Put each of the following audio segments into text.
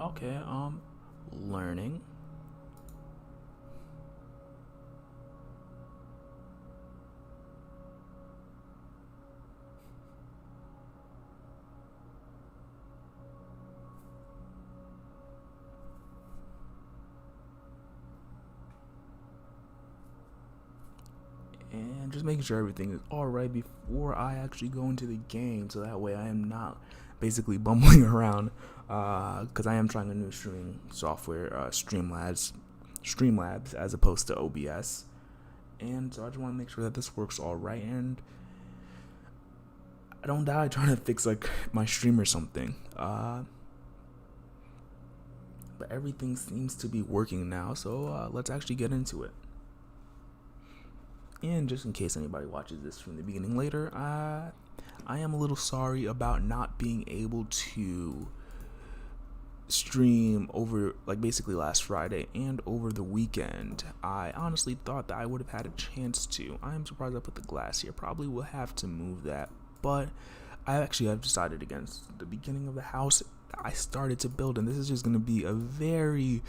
Okay, learning. And just making sure everything is alright before I actually go into the game, so that way I am not basically bumbling around, because I am trying a new streaming software, Streamlabs, as opposed to OBS. And so I just want to make sure that this works alright, and I don't die trying to fix like my stream or something. But everything seems to be working now, so let's actually get into it. And just in case anybody watches this from the beginning later, I am a little sorry about not being able to stream over, like, basically last Friday and over the weekend. I honestly thought that I would have had a chance to. I am surprised I put the glass here. Probably will have to move that, but I actually have decided against the beginning of the house I started to build, and this is just going to be a very,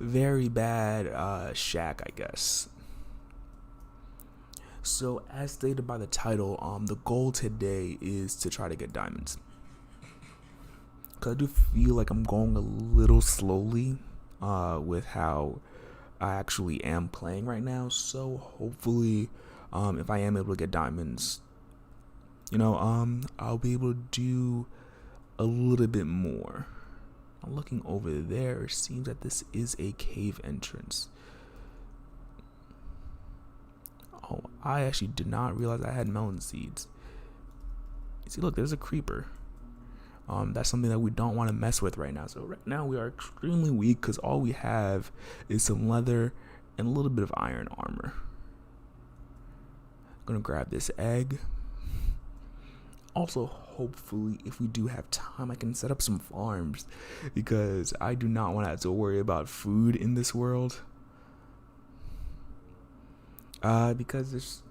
very bad shack, I guess. So, as stated by the title, the goal today is to try to get diamonds. Cause I do feel like I'm going a little slowly, with how I actually am playing right now. So hopefully, if I am able to get diamonds, I'll be able to do a little bit more. I'm looking over there. It seems that this is a cave entrance. Oh, I actually did not realize I had melon seeds. See, look, there's a creeper. That's something that we don't want to mess with right now. So right now we are extremely weak because all we have is some leather and a little bit of iron armor. I'm gonna grab this egg. Also, hopefully, if we do have time, I can set up some farms, because I do not want to have to worry about food in this world. Because it's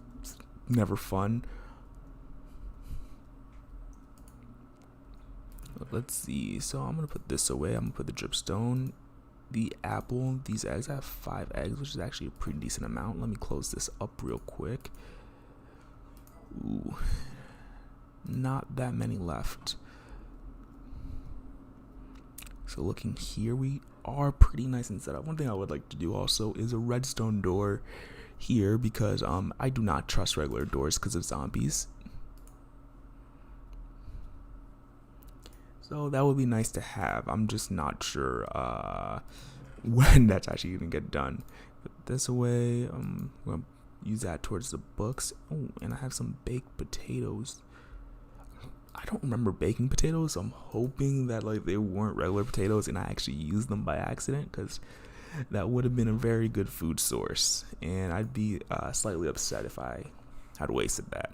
never fun. Let's see. So I'm gonna put this away. I'm gonna put the dripstone, the apple, these eggs. I have 5 eggs, which is actually a pretty decent amount. Let me close this up real quick. Ooh, not that many left. So looking here, we are pretty nice and set up. One thing I would like to do also is a redstone door here, because I do not trust regular doors because of zombies. So that would be nice to have. I'm just not sure when that's actually gonna get done. Put this away. I'm gonna use that towards the books. Oh, and I have some baked potatoes. I don't remember baking potatoes, so I'm hoping that like they weren't regular potatoes and I actually used them by accident, because that would have been a very good food source, and I'd be slightly upset if I had wasted that.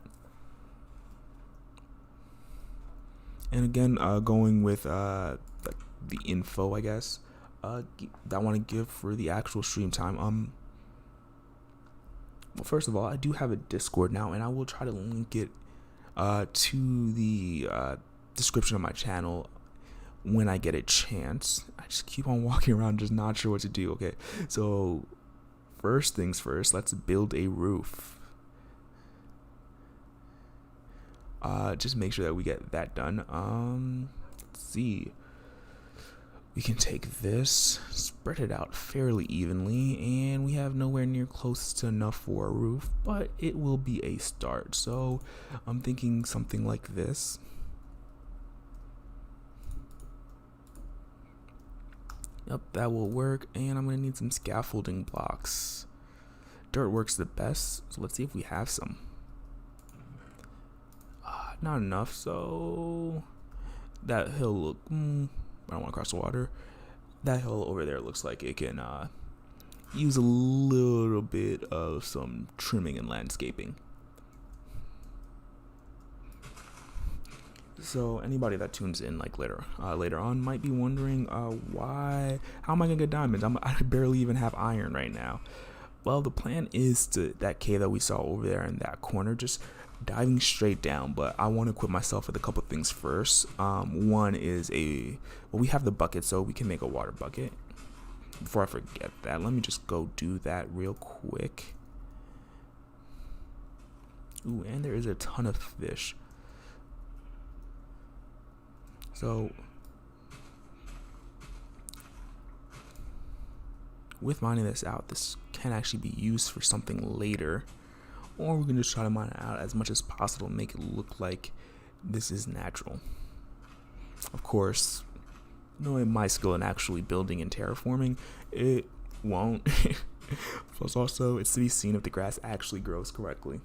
And again, going with the info, I guess, that I want to give for the actual stream time. Well, first of all, I do have a Discord now, and I will try to link it to the description of my channel when I get a chance. I just keep on walking around, just not sure what to do. Okay, so first things first, let's build a roof. Just make sure that we get that done. Let's see. We can take this, spread it out fairly evenly, and we have nowhere near close to enough for a roof, but it will be a start. So I'm thinking something like this. Yep, that will work, and I'm gonna need some scaffolding blocks. Dirt works the best, so let's see if we have some. Not enough, so that hill look, I don't want to cross the water. That hill over there looks like it can use a little bit of some trimming and landscaping. So anybody that tunes in like later on might be wondering, how am I gonna get diamonds? I barely even have iron right now. Well, the plan is to that cave that we saw over there in that corner, just diving straight down, but I want to equip myself with a couple things first. One is we have the bucket, so we can make a water bucket. Before I forget that, let me just go do that real quick. Ooh, and there is a ton of fish. So with mining this out, this can actually be used for something later, or we can just try to mine it out as much as possible and make it look like this is natural. Of course, knowing my skill in actually building and terraforming, it won't. Plus also, it's to be seen if the grass actually grows correctly.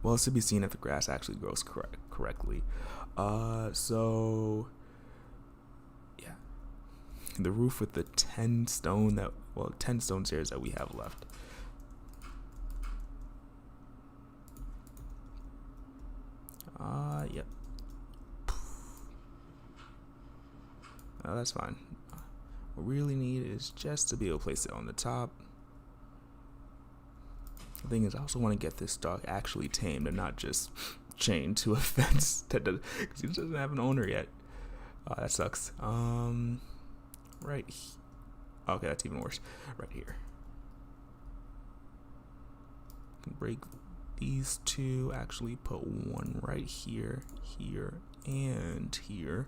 Well, it's to be seen if the grass actually grows correctly. So yeah, the roof with the 10 stone stairs that we have left. Yep. Oh, that's fine. What we really need is just to be able to place it on the top. The thing is, I also want to get this dog actually tamed and not just chained to a fence because he doesn't have an owner yet. That sucks. Right. Okay, that's even worse. Right here. Can break these two. Actually, put one right here, here, and here.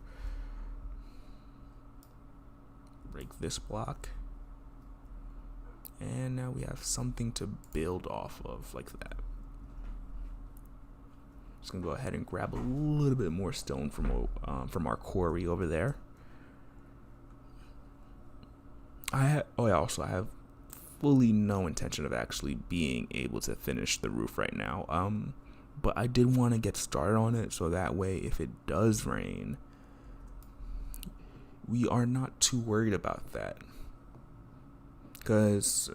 Break this block. And now we have something to build off of like that. Just gonna go ahead and grab a little bit more stone from our quarry over there. I have fully no intention of actually being able to finish the roof right now. But I did want to get started on it so that way if it does rain, we are not too worried about that. Because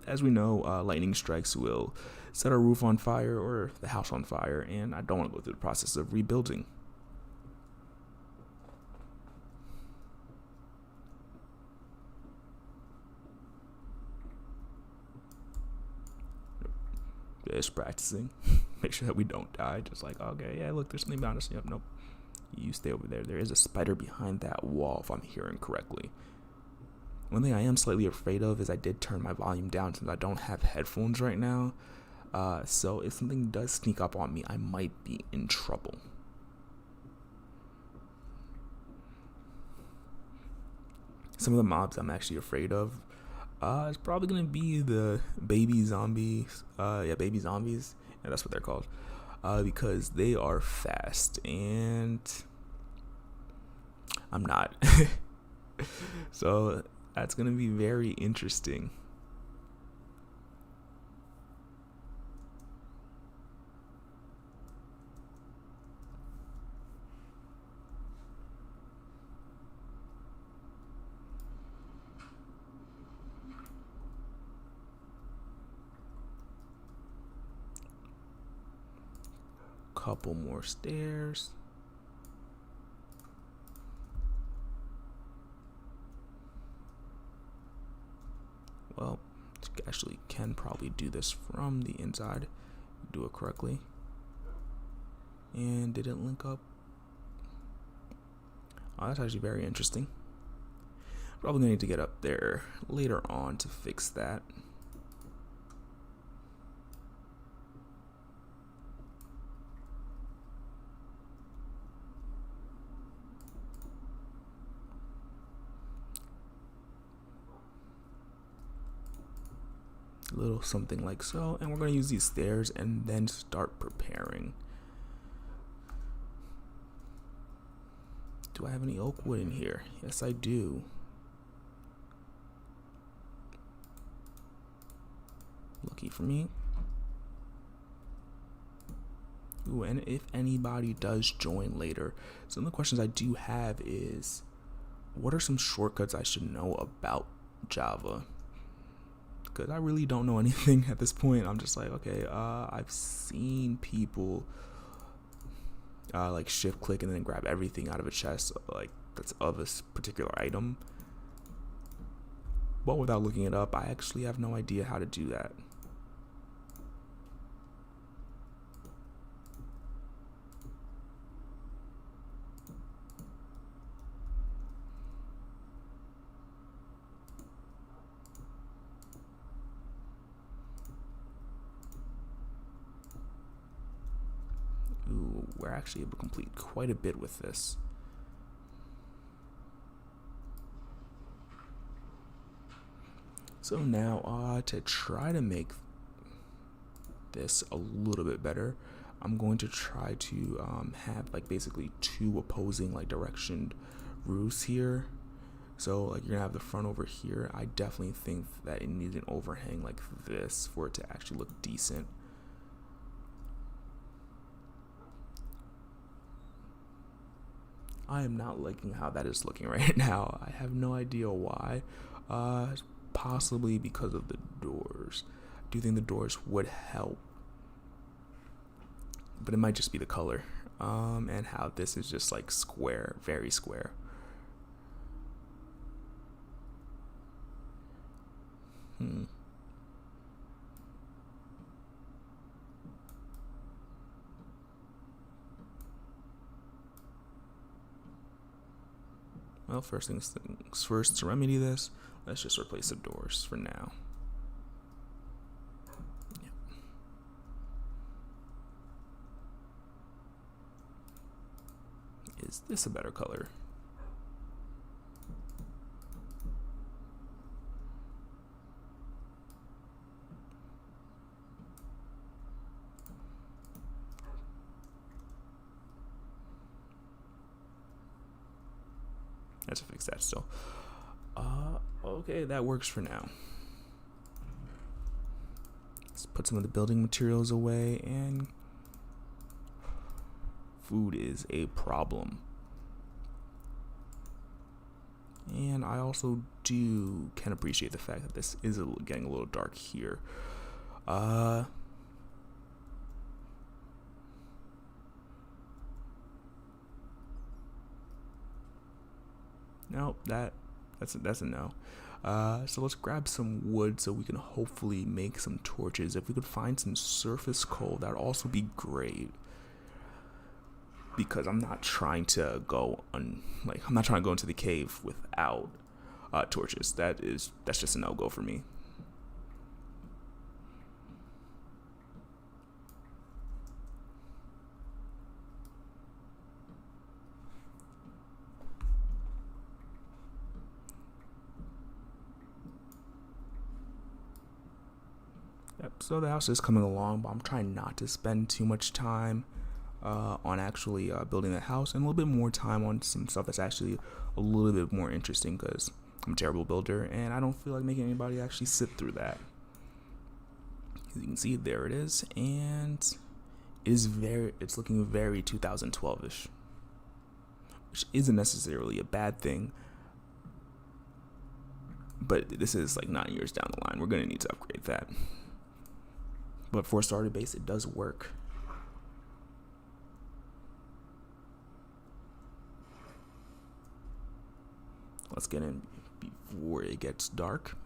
as we know, lightning strikes will set our roof on fire or the house on fire, and I don't want to go through the process of rebuilding. Just practicing. Make sure that we don't die. Just like, okay, yeah, look, there's something behind us. Yep, nope. You stay over there. There is a spider behind that wall, if I'm hearing correctly. One thing I am slightly afraid of is I did turn my volume down since I don't have headphones right now. So if something does sneak up on me, I might be in trouble. Some of the mobs I'm actually afraid of it's probably going to be the baby zombies. Baby zombies. Yeah, that's what they're called. Because they are fast and I'm not. So that's going to be very interesting. Couple more stairs. Well, actually can probably do this from the inside. Do it correctly. And did it link up? Oh, that's actually very interesting. Probably gonna need to get up there later on to fix that. Little something like so, and we're going to use these stairs and then start preparing. Do I have any oak wood in here? Yes, I do. Lucky for me. Ooh, and if anybody does join later, some of the questions I do have is, what are some shortcuts I should know about Java? Because I really don't know anything at this point. I'm just like, okay, I've seen people like shift click and then grab everything out of a chest like that's of a particular item. But without looking it up, I actually have no idea how to do that. Ooh, we're actually able to complete quite a bit with this. So now, to try to make this a little bit better, I'm going to try to have like basically two opposing like directioned roofs here. So like you're gonna have the front over here. I definitely think that it needs an overhang like this for it to actually look decent. I am not liking how that is looking right now. I have no idea why. Possibly because of the doors. I do think the doors would help, but it might just be the color, and how this is just like square, very square. Well, first things first, to remedy this, let's just replace the doors for now. Yep. Is this a better color? Let's fix that still. Okay, that works for now. Let's put some of the building materials away, and food is a problem. And I also can appreciate the fact that this is getting a little dark here. Nope, that's a no. So let's grab some wood so we can hopefully make some torches. If we could find some surface coal, that would also be great. Because I'm not trying to go into the cave without torches. That's just a no-go for me. Yep, so the house is coming along, but I'm trying not to spend too much time on actually building the house, and a little bit more time on some stuff that's actually a little bit more interesting, because I'm a terrible builder and I don't feel like making anybody actually sit through that. As you can see, there it is, and it's looking very 2012ish, which isn't necessarily a bad thing, but this is like 9 years down the line. We're gonna need to upgrade that. But for a starter base, it does work. Let's get in before it gets dark.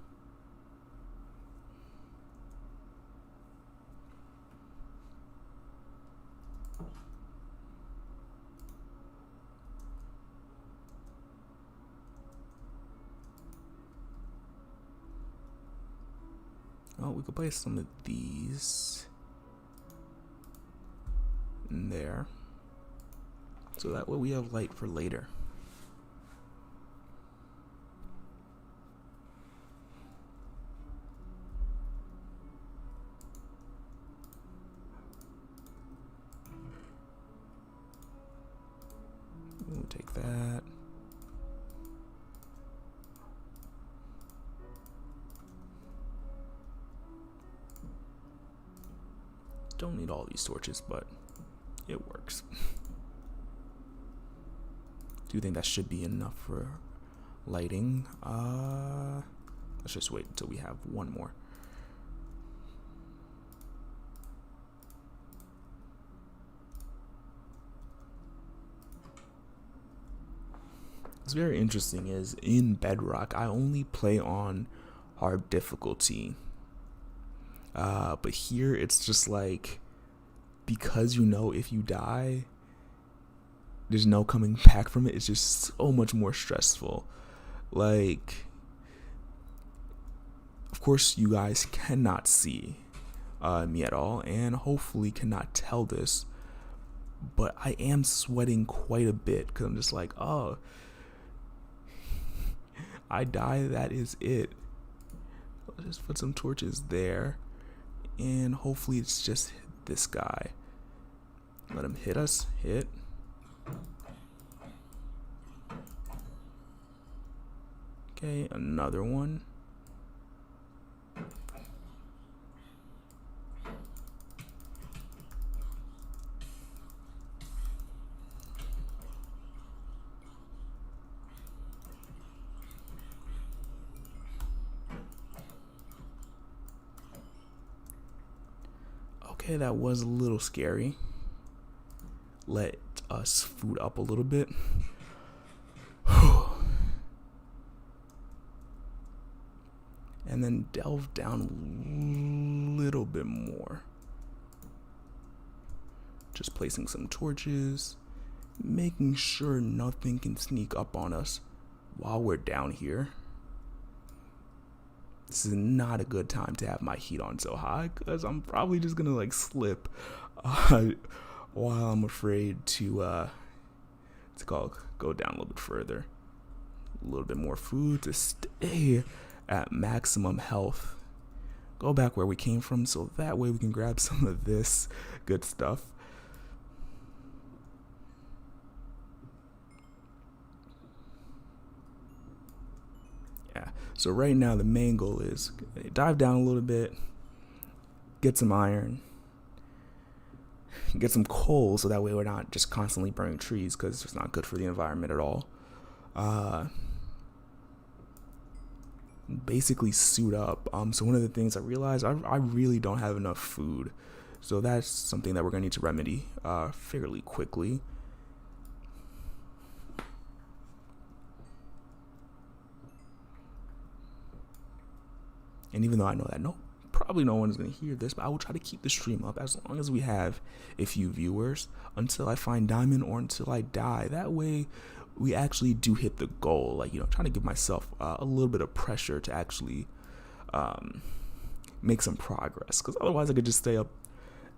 Oh, we could place some of these in there, so that way we have light for later. We'll take that. Don't need all these torches, but it works. Do you think that should be enough for lighting? Let's just wait until we have one more. What's very interesting is in Bedrock, I only play on hard difficulty. But here it's just like, because you know if you die, there's no coming back from it. It's just so much more stressful. Like, of course, you guys cannot see me at all, and hopefully cannot tell this, but I am sweating quite a bit because I'm just like, oh, I die, that is it. Let's just put some torches there, and hopefully it's just this guy. Let him hit us. Hit. Okay, another one. Okay, that was a little scary. Let us food up a little bit. And then delve down a little bit more. Just placing some torches, making sure nothing can sneak up on us while we're down here. This is not a good time to have my heat on so high, because I'm probably just gonna like slip while I'm afraid to go down a little bit further. A little bit more food to stay at maximum health. Go back where we came from, so that way we can grab some of this good stuff. Yeah, so right now the main goal is dive down a little bit, get some iron, get some coal, so that way we're not just constantly burning trees, because it's not good for the environment at all. Basically suit up. So one of the things I realized, I really don't have enough food, so that's something that we're gonna need to remedy fairly quickly. And even though I know that probably no one is going to hear this, but I will try to keep the stream up as long as we have a few viewers until I find diamond or until I die. That way we actually do hit the goal. Like, trying to give myself a little bit of pressure to actually make some progress, because otherwise I could just stay up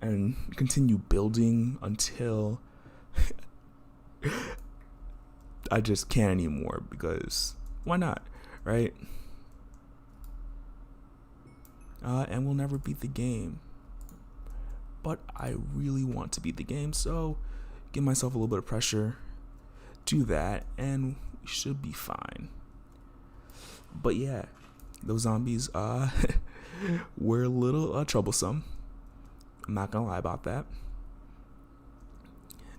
and continue building until I just can't anymore, because why not, right? And we'll never beat the game. But I really want to beat the game, so give myself a little bit of pressure, do that, and we should be fine. But yeah, those zombies were a little troublesome. I'm not gonna lie about that.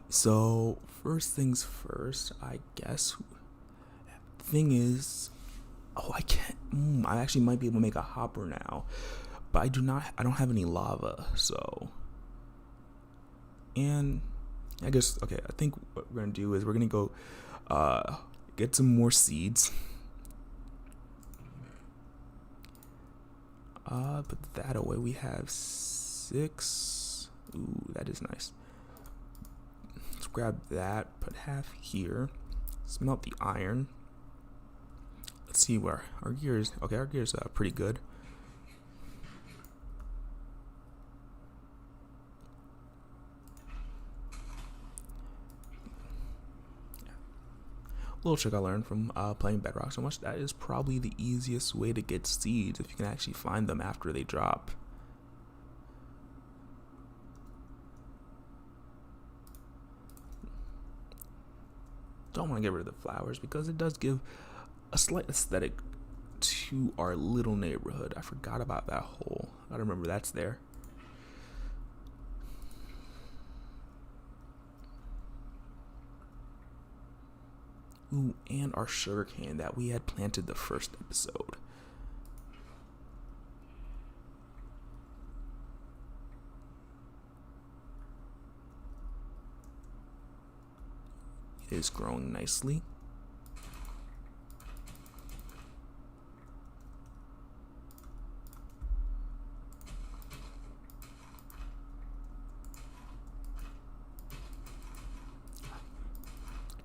So first things first, I guess. Thing is, I can't. I actually might be able to make a hopper now, but I don't have any lava. So, and I guess I think what we're gonna do is we're gonna go get some more seeds. Put that away. We have 6. Ooh, that is nice. Let's grab that. Put half here. Smelt the iron. Let's see where our gear is. Okay, our gear is pretty good. A little trick I learned from playing Bedrock so much, that is probably the easiest way to get seeds, if you can actually find them after they drop. Don't want to get rid of the flowers because it does give a slight aesthetic to our little neighborhood. I forgot about that hole. I gotta remember that's there. Ooh, and our sugarcane that we had planted the first episode. It is growing nicely.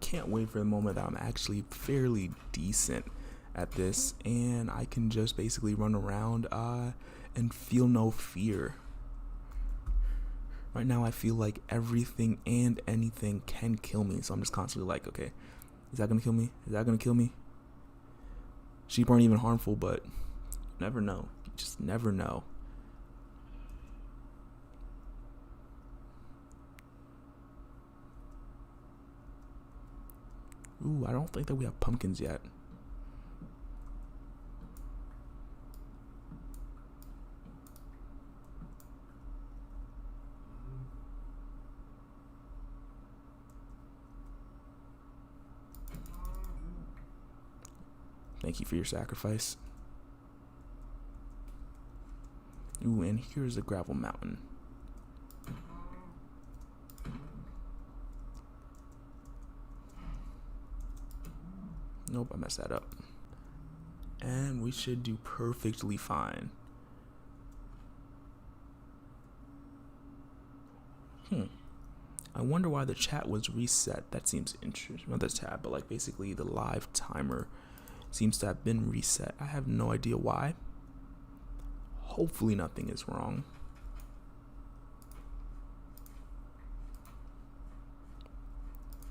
can't wait for the moment that I'm actually fairly decent at this and I can just basically run around and feel no fear. Right now I feel like everything and anything can kill me, so I'm just constantly like, okay, is that gonna kill me? Is that gonna kill me? Sheep aren't even harmful, but you never know. You just never know. Ooh, I don't think that we have pumpkins yet. Thank you for your sacrifice. Ooh, and here's a gravel mountain. Nope, I messed that up. And we should do perfectly fine. I wonder why the chat was reset. That seems interesting. Not the tab, but like basically the live timer seems to have been reset. I have no idea why. Hopefully nothing is wrong.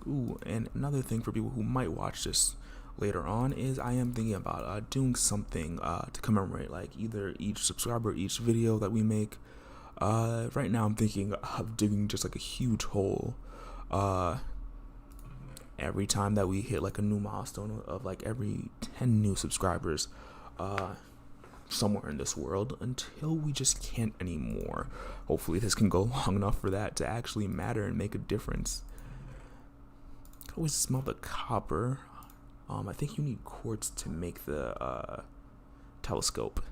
Ooh, and another thing for people who might watch this later on is I am thinking about doing something to commemorate like either each subscriber, each video that we make. Right now I'm thinking of digging just like a huge hole every time that we hit like a new milestone of like every 10 new subscribers somewhere in this world until we just can't anymore. Hopefully this can go long enough for that to actually matter and make a difference. I can always smell the copper. I think you need quartz to make the telescope.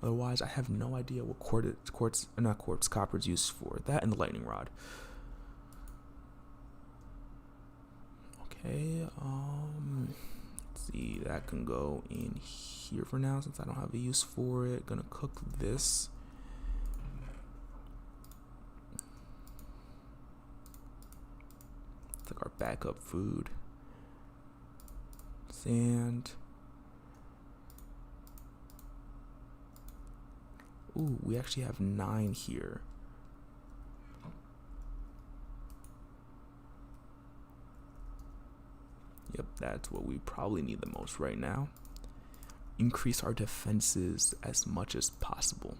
Otherwise, I have no idea what copper is used for. That and the lightning rod. Okay, let's see, that can go in here for now since I don't have a use for it. Gonna cook this. It's like our backup food. Sand. Ooh, we actually have 9 here. Yep, that's what we probably need the most right now. Increase our defenses as much as possible.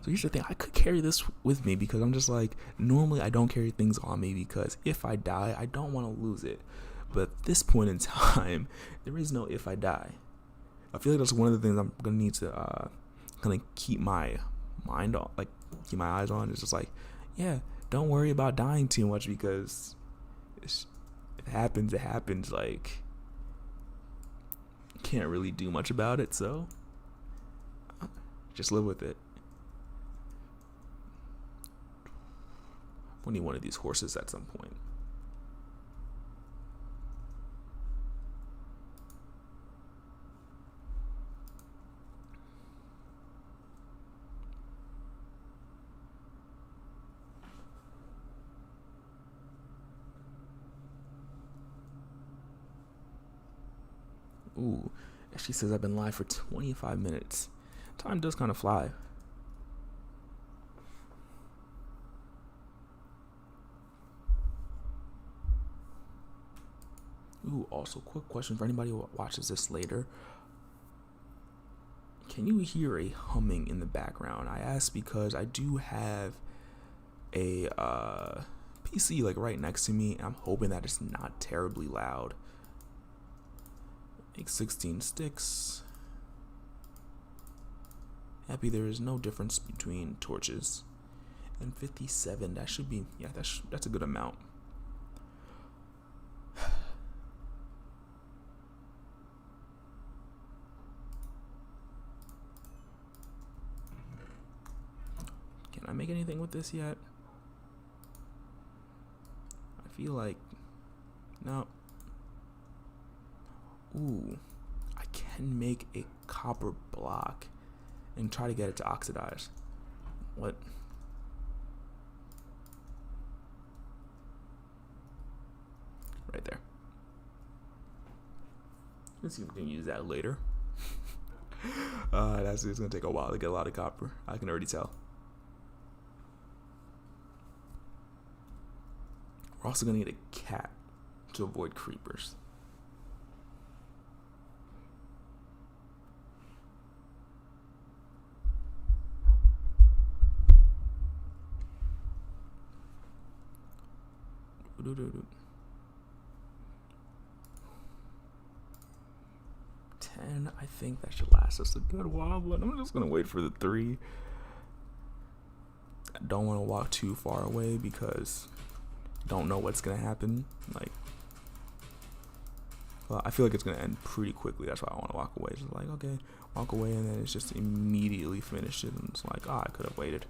So here's the thing, I could carry this with me because I'm just like, normally I don't carry things on me because if I die, I don't want to lose it. But at this point in time, there is no if I die. I feel like that's one of the things I'm gonna need to kind of keep my mind on, like keep my eyes on. It's just like, yeah, don't worry about dying too much because if it happens, it happens. Like, can't really do much about it, so just live with it. We'll need one of these horses at some point. Ooh, she says I've been live for 25 minutes. Time does kind of fly. Ooh, also, quick question for anybody who watches this later. Can you hear a humming in the background? I ask because I do have a PC like right next to me, and I'm hoping that it's not terribly loud. Make 16 sticks. Happy there is no difference between torches. And 57, that should be, yeah, that's a good amount. Can I make anything with this yet? I feel like, no. Ooh, I can make a copper block and try to get it to oxidize. What? Let's see if we can use that later. It's gonna take a while to get a lot of copper. I can already tell. We're also gonna need a cat to avoid creepers. I think that should last us a good while, but I'm just gonna wait for the 3. I don't want to walk too far away because I don't know what's gonna happen. I feel like it's gonna end pretty quickly. That's why I want to walk away. Just like, okay, walk away, and then it's just immediately finished. And it's like, I could have waited.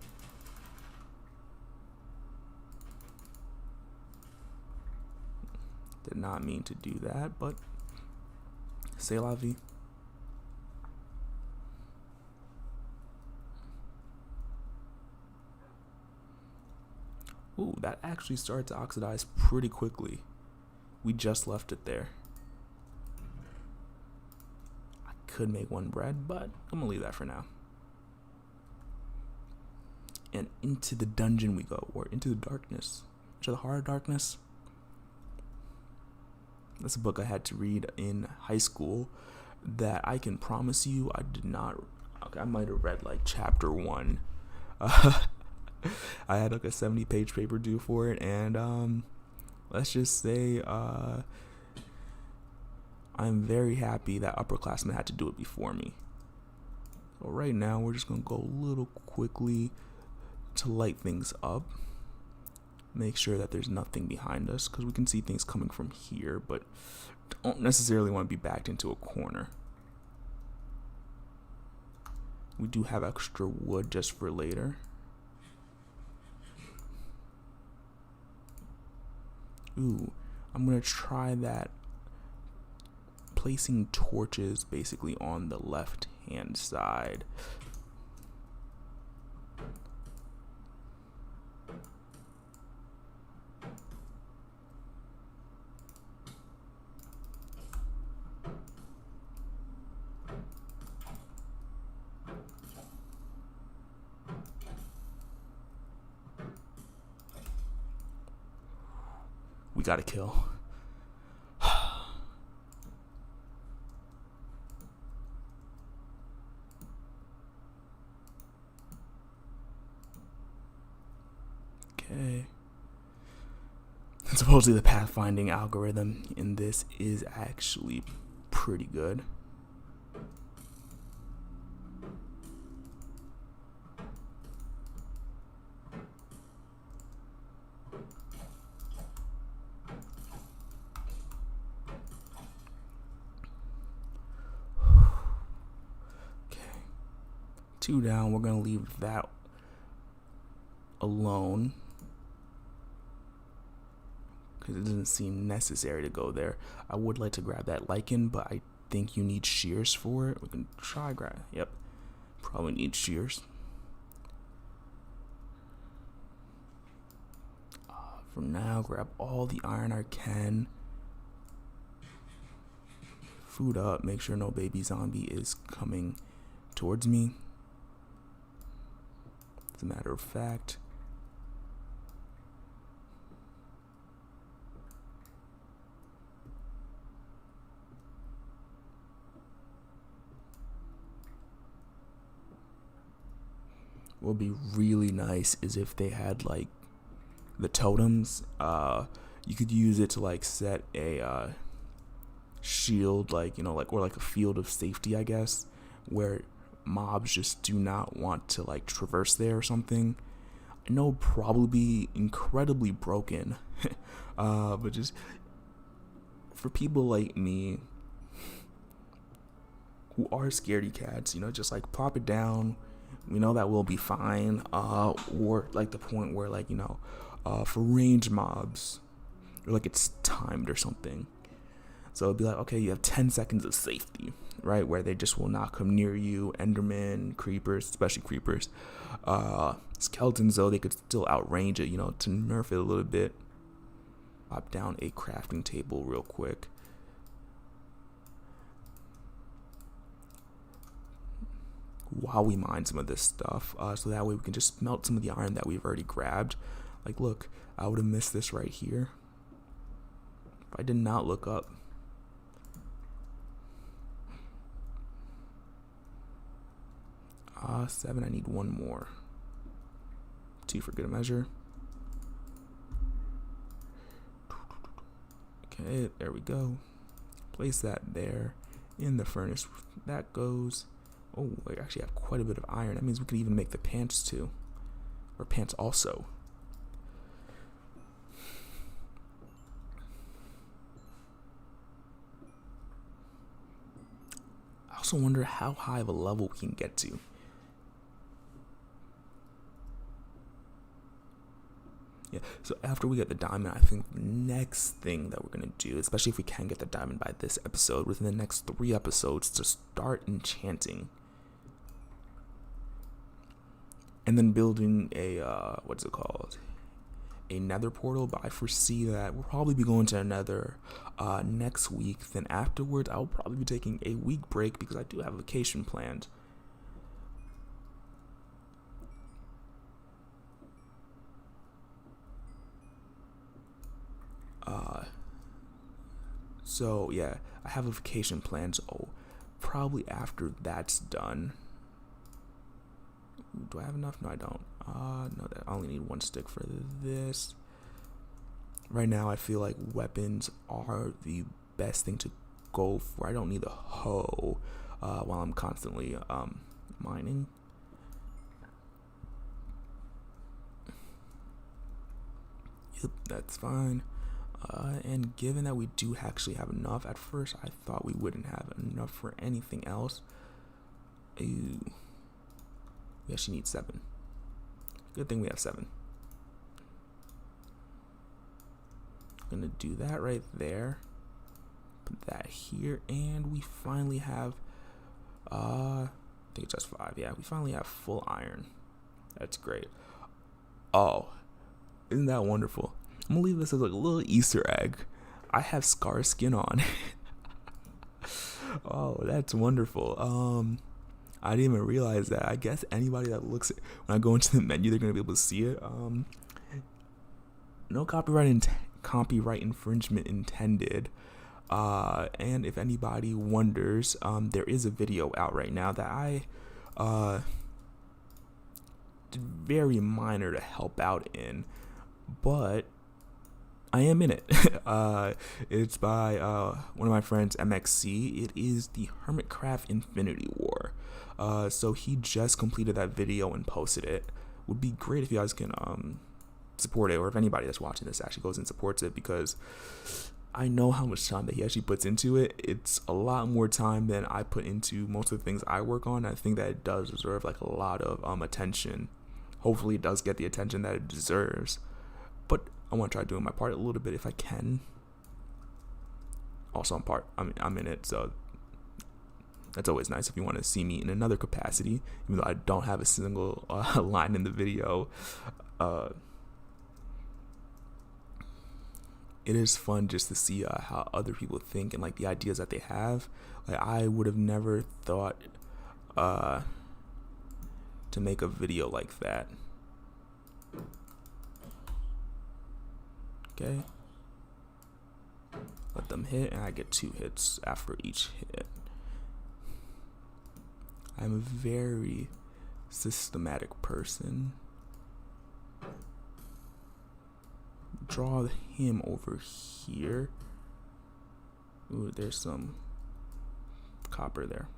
Did not mean to do that, but c'est la vie. Ooh, that actually started to oxidize pretty quickly. We just left it there. I could make one bread, but I'm gonna leave that for now. And into the dungeon we go, or into the darkness, into the hard darkness. That's a book I had to read in high school that I can promise you I did not. Okay, I might have read like chapter 1. I had like a 70-page paper due for it, and let's just say I'm very happy that upperclassmen had to do it before me. So right now we're just gonna go a little quickly to light things up. Make sure that there's nothing behind us, because we can see things coming from here, but don't necessarily want to be backed into a corner. We do have extra wood just for later. Ooh, I'm gonna try that, placing torches basically on the left hand side. We gotta kill. Okay. And supposedly the pathfinding algorithm in this is actually pretty good. Two down. We're gonna leave that alone because it doesn't seem necessary to go there. I would like to grab that lichen, but I think you need shears for it. We can try grab. Yep, probably need shears. For now, grab all the iron I can. Food up. Make sure no baby zombie is coming towards me. As a matter of fact, what would be really nice is if they had like the totems. You could use it to like set a shield, like, you know, like, or like a field of safety, I guess, where mobs just do not want to like traverse there or something. I know it'd probably be incredibly broken, but just for people like me who are scaredy cats, you know, just like plop it down. We know that we'll be fine. Or like the point where, like, you know, for range mobs, or like it's timed or something. So it'd be like, okay, you have 10 seconds of safety, right? Where they just will not come near you. Endermen, creepers, especially creepers. Skeletons, though, they could still outrange it, you know, to nerf it a little bit. Pop down a crafting table real quick. while we mine some of this stuff, so that way we can just melt some of the iron that we've already grabbed. Like, look, I would have missed this right here if I did not look up. Seven, I need one more. 2 for good measure. Okay, there we go. Place that there in the furnace. That goes. Oh, I actually have quite a bit of iron. That means we could even make the pants too. Or pants also. I also wonder how high of a level we can get to. Yeah, so after we get the diamond, I think the next thing that we're going to do, especially if we can get the diamond by this episode, within the next 3 episodes, to start enchanting. And then building a, what's it called? A nether portal, but I foresee that we'll probably be going to another next week. Then afterwards, I'll probably be taking a week break because I do have a vacation planned. So yeah, I have a vacation planned, so probably after that's done. Do I have enough? No, I don't. No, I only need 1 stick for this. Right now, I feel like weapons are the best thing to go for. I don't need the hoe while I'm constantly mining. Yep, that's fine. And given that we do actually have enough, at first I thought we wouldn't have enough for anything else. Ooh. We actually need 7. Good thing we have 7. Gonna do that right there. Put that here, and we finally have I think it's just 5. Yeah, we finally have full iron. That's great. Oh, isn't that wonderful? I'm gonna leave this as like a little Easter egg. I have Scar skin on. Oh, that's wonderful. I didn't even realize that. I guess anybody that looks at when I go into the menu, they're gonna be able to see it. No copyright infringement intended. And if anybody wonders, there is a video out right now that I did very minor to help out in, but I am in it. It's by one of my friends, MXC. It is the Hermitcraft Infinity War. So he just completed that video and posted it. Would be great if you guys can support it, or if anybody that's watching this actually goes and supports it, because I know how much time that he actually puts into it. It's a lot more time than I put into most of the things I work on. I think that it does deserve like a lot of attention. Hopefully it does get the attention that it deserves. But I want to try doing my part a little bit if I can. Also, I'm in it, so that's always nice if you want to see me in another capacity, even though I don't have a single line in the video. It is fun just to see how other people think and like the ideas that they have. Like, I would have never thought to make a video like that. Okay. Let them hit, and I get 2 hits after each hit. I'm a very systematic person. Draw him over here. Ooh, there's some copper there.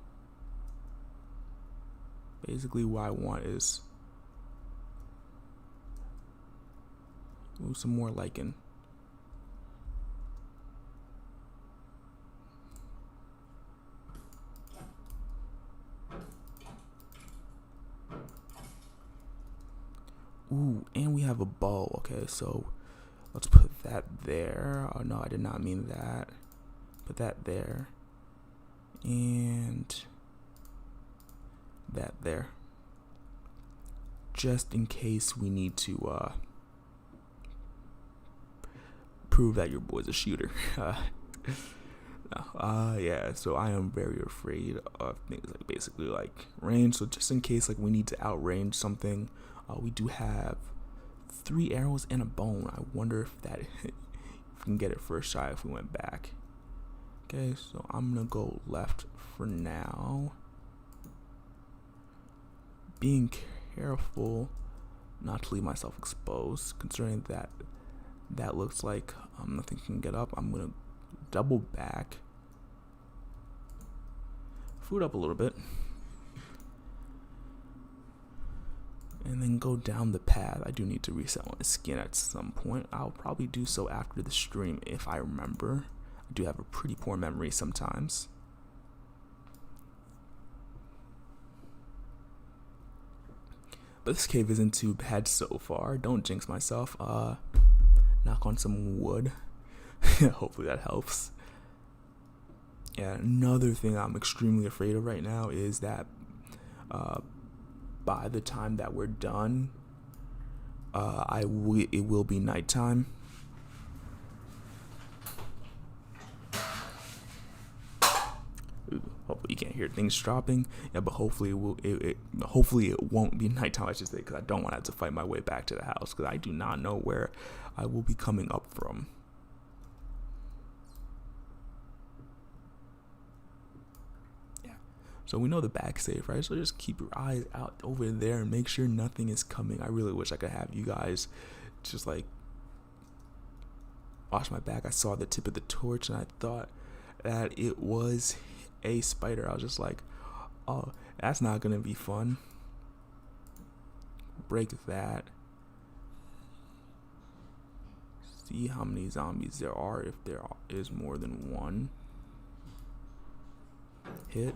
Basically what I want is some more lichen. Ooh, and we have a bow. Okay, so let's put that there. Oh no, I did not mean that. Put that there. And that there. Just in case we need to prove that your boy's a shooter. no. Yeah, so I am very afraid of things like basically like range. So just in case like we need to outrange something, we do have 3 arrows and a bone. I wonder if that if we can get it first shot if we went back. Okay, so I'm gonna go left for now. Being careful not to leave myself exposed, considering that that looks like nothing can get up. I'm gonna double back, food up a little bit, and then go down the path. I do need to reset my skin at some point. I'll probably do so after the stream if I remember. I do have a pretty poor memory sometimes. But this cave isn't too bad so far. Don't jinx myself. Knock on some wood. Hopefully that helps. Yeah, another thing I'm extremely afraid of right now is that by the time that we're done, it will be nighttime. Hopefully you can't hear things dropping. Yeah, but hopefully hopefully it won't be nighttime, I should say, because I don't want to have to fight my way back to the house, because I do not know where I will be coming up from. Yeah, so we know the back's safe, right? So just keep your eyes out over there and make sure nothing is coming. I really wish I could have you guys just like watch my back. I saw the tip of the torch and I thought that it was a spider. I was just like, oh, that's not gonna be fun. Break that. See how many zombies there are, if there is more than one. Hit.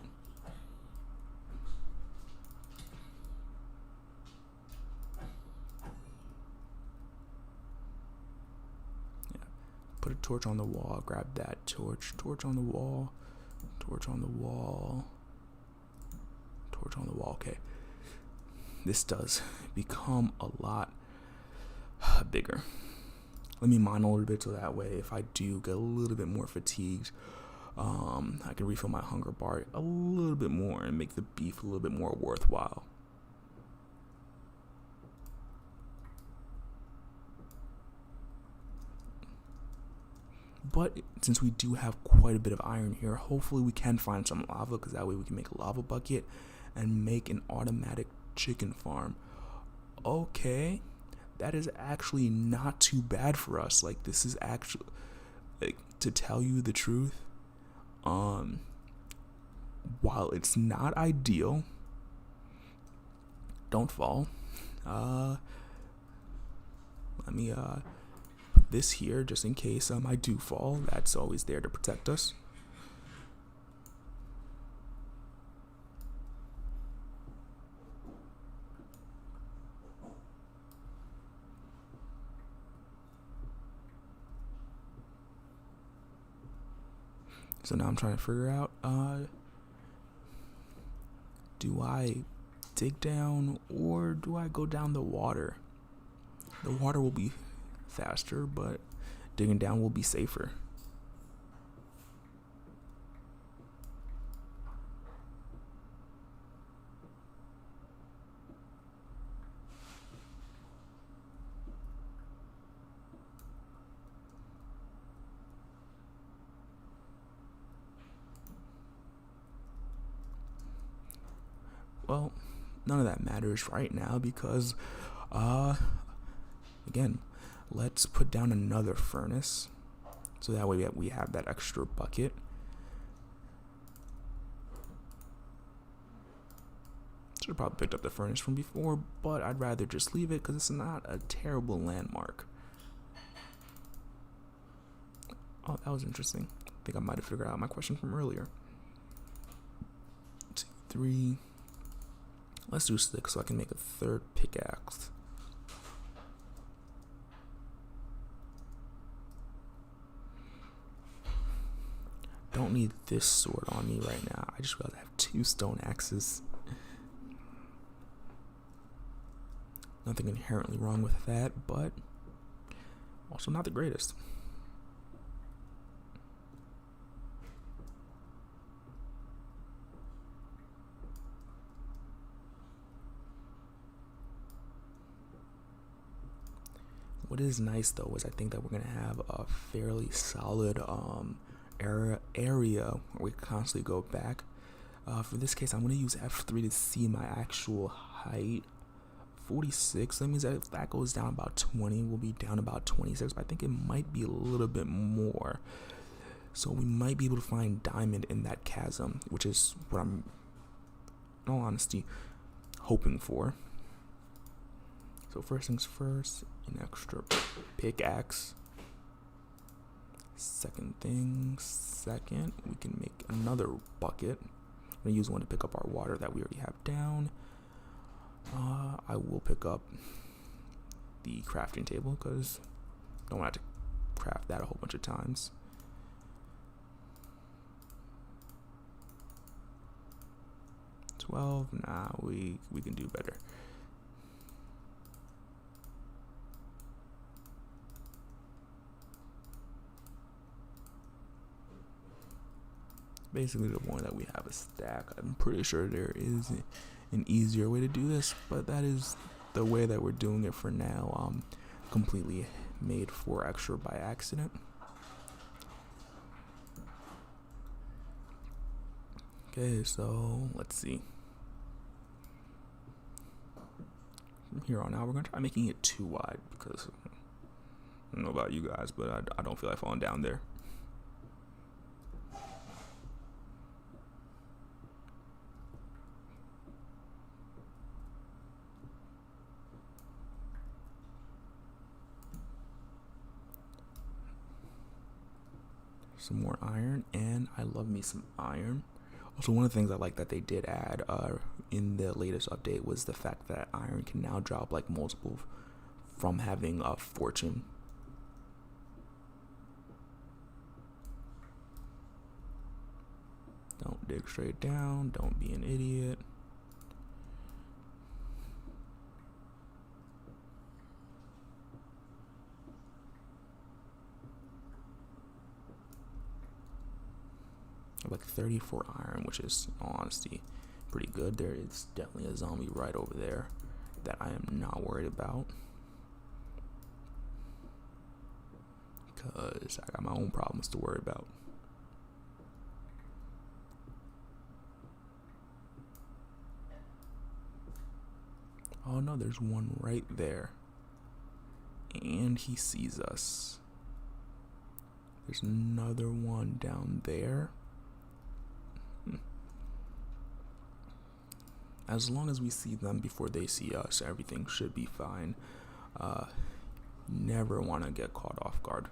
Yeah. Put a torch on the wall. Grab that torch. Torch on the wall. Torch on the wall. Torch on the wall. Okay. This does become a lot bigger. Let me mine a little bit so that way if I do get a little bit more fatigued, I can refill my hunger bar a little bit more and make the beef a little bit more worthwhile. But since we do have quite a bit of iron here, hopefully we can find some lava, because that way we can make a lava bucket and make an automatic chicken farm. Okay, that is actually not too bad for us. Like, this is actually, like, to tell you the truth, while it's not ideal, don't fall. Let me put this here just in case I do fall. That's always there to protect us. So now I'm trying to figure out, do I dig down or do I go down the water? The water will be faster, but digging down will be safer. Well, none of that matters right now because, again, let's put down another furnace so that way we have that extra bucket. Should have probably picked up the furnace from before, but I'd rather just leave it because it's not a terrible landmark. Oh, that was interesting. I think I might have figured out my question from earlier. 2, 3. Let's do 6 so I can make a third pickaxe. Don't need this sword on me right now. I just realized I have 2 stone axes. Nothing inherently wrong with that, but also not the greatest. What is nice though is I think that we're gonna have a fairly solid area where we constantly go back. For this case, I'm gonna use F3 to see my actual height. 46. That means that if that goes down about 20, we'll be down about 26. But I think it might be a little bit more. So we might be able to find diamond in that chasm, which is what I'm, in all honesty, hoping for. So first things first, an extra pickaxe. Second, we can make another bucket. I'm gonna use one to pick up our water that we already have down. I will pick up the crafting table because I don't want to craft that a whole bunch of times. Nah, we can do better. Basically, the point that we have a stack. I'm pretty sure there is an easier way to do this, but that is the way that we're doing it for now. Completely made 4 extra by accident. Okay, so let's see. From here on out, we're gonna try making it too wide because I don't know about you guys, but I don't feel like falling down there. Some more iron, and I love me some iron. Also, one of the things I like that they did add in the latest update was the fact that iron can now drop like multiple from having a fortune. Don't dig straight down, don't be an idiot. Like 34 iron, which is honestly pretty good. There is definitely a zombie right over there that I am not worried about because I got my own problems to worry about. Oh no, there's one right there, and he sees us. There's another one down there. As long as we see them before they see us, everything should be fine. Never want to get caught off guard.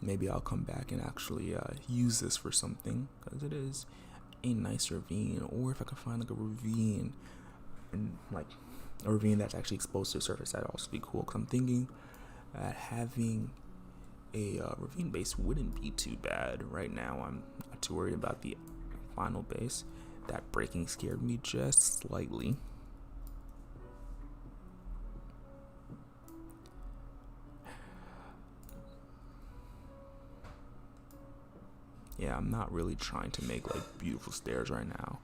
Maybe I'll come back and actually use this for something because it is a nice ravine. Or if I could find like a ravine and like a ravine that's actually exposed to the surface, that'd also be cool. Because I'm thinking that having a ravine base wouldn't be too bad right now. I'm not too worried about the final base. That breaking scared me just slightly. Yeah, I'm not really trying to make like beautiful stairs right now.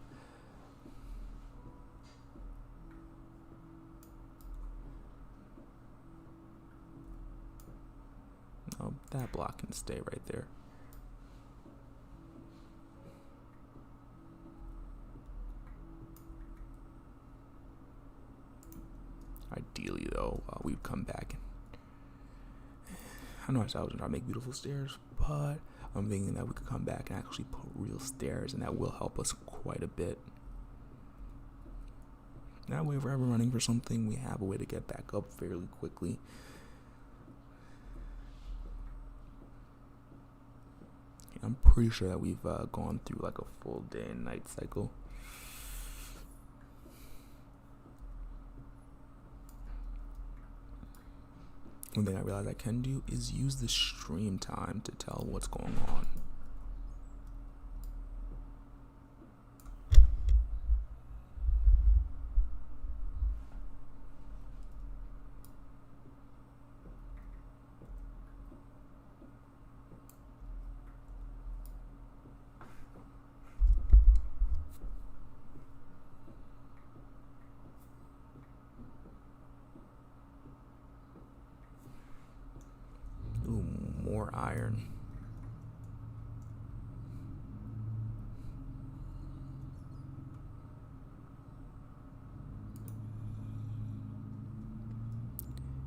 Oh, that block can stay right there. Ideally, though, we'd come back. I know I was trying to make beautiful stairs, but I'm thinking that we could come back and actually put real stairs, and that will help us quite a bit. That way, if we're ever running for something, we have a way to get back up fairly quickly. I'm pretty sure that we've gone through like a full day and night cycle. One thing I realized I can do is use the stream time to tell what's going on. iron.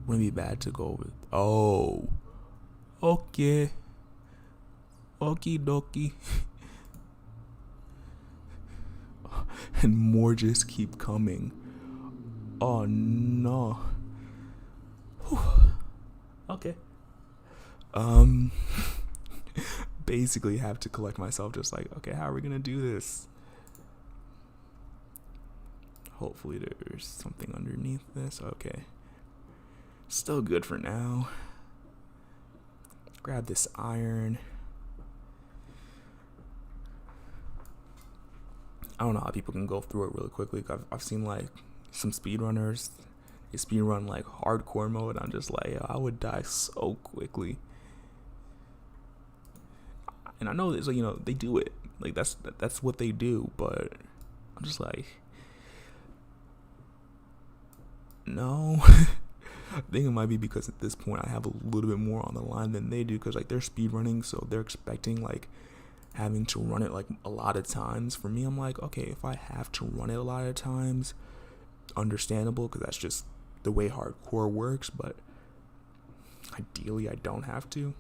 Wouldn't be bad to go with. Oh, okay. Okie dokie. And more just keep coming. Oh no. Whew. Okay. Basically have to collect myself, just like, okay, how are we gonna do this? Hopefully there's something underneath this. Okay. Still good for now. Grab this iron. I don't know how people can go through it really quickly. I've seen like some speedrunners, they speedrun like hardcore mode. I'm just like, I would die so quickly. And I know it's like, you know, they do it. Like that's what they do, but I'm just like, no. I think it might be because at this point I have a little bit more on the line than they do, because like they're speedrunning, so they're expecting like having to run it like a lot of times. For me, I'm like, okay, if I have to run it a lot of times, understandable, because that's just the way hardcore works, but ideally I don't have to.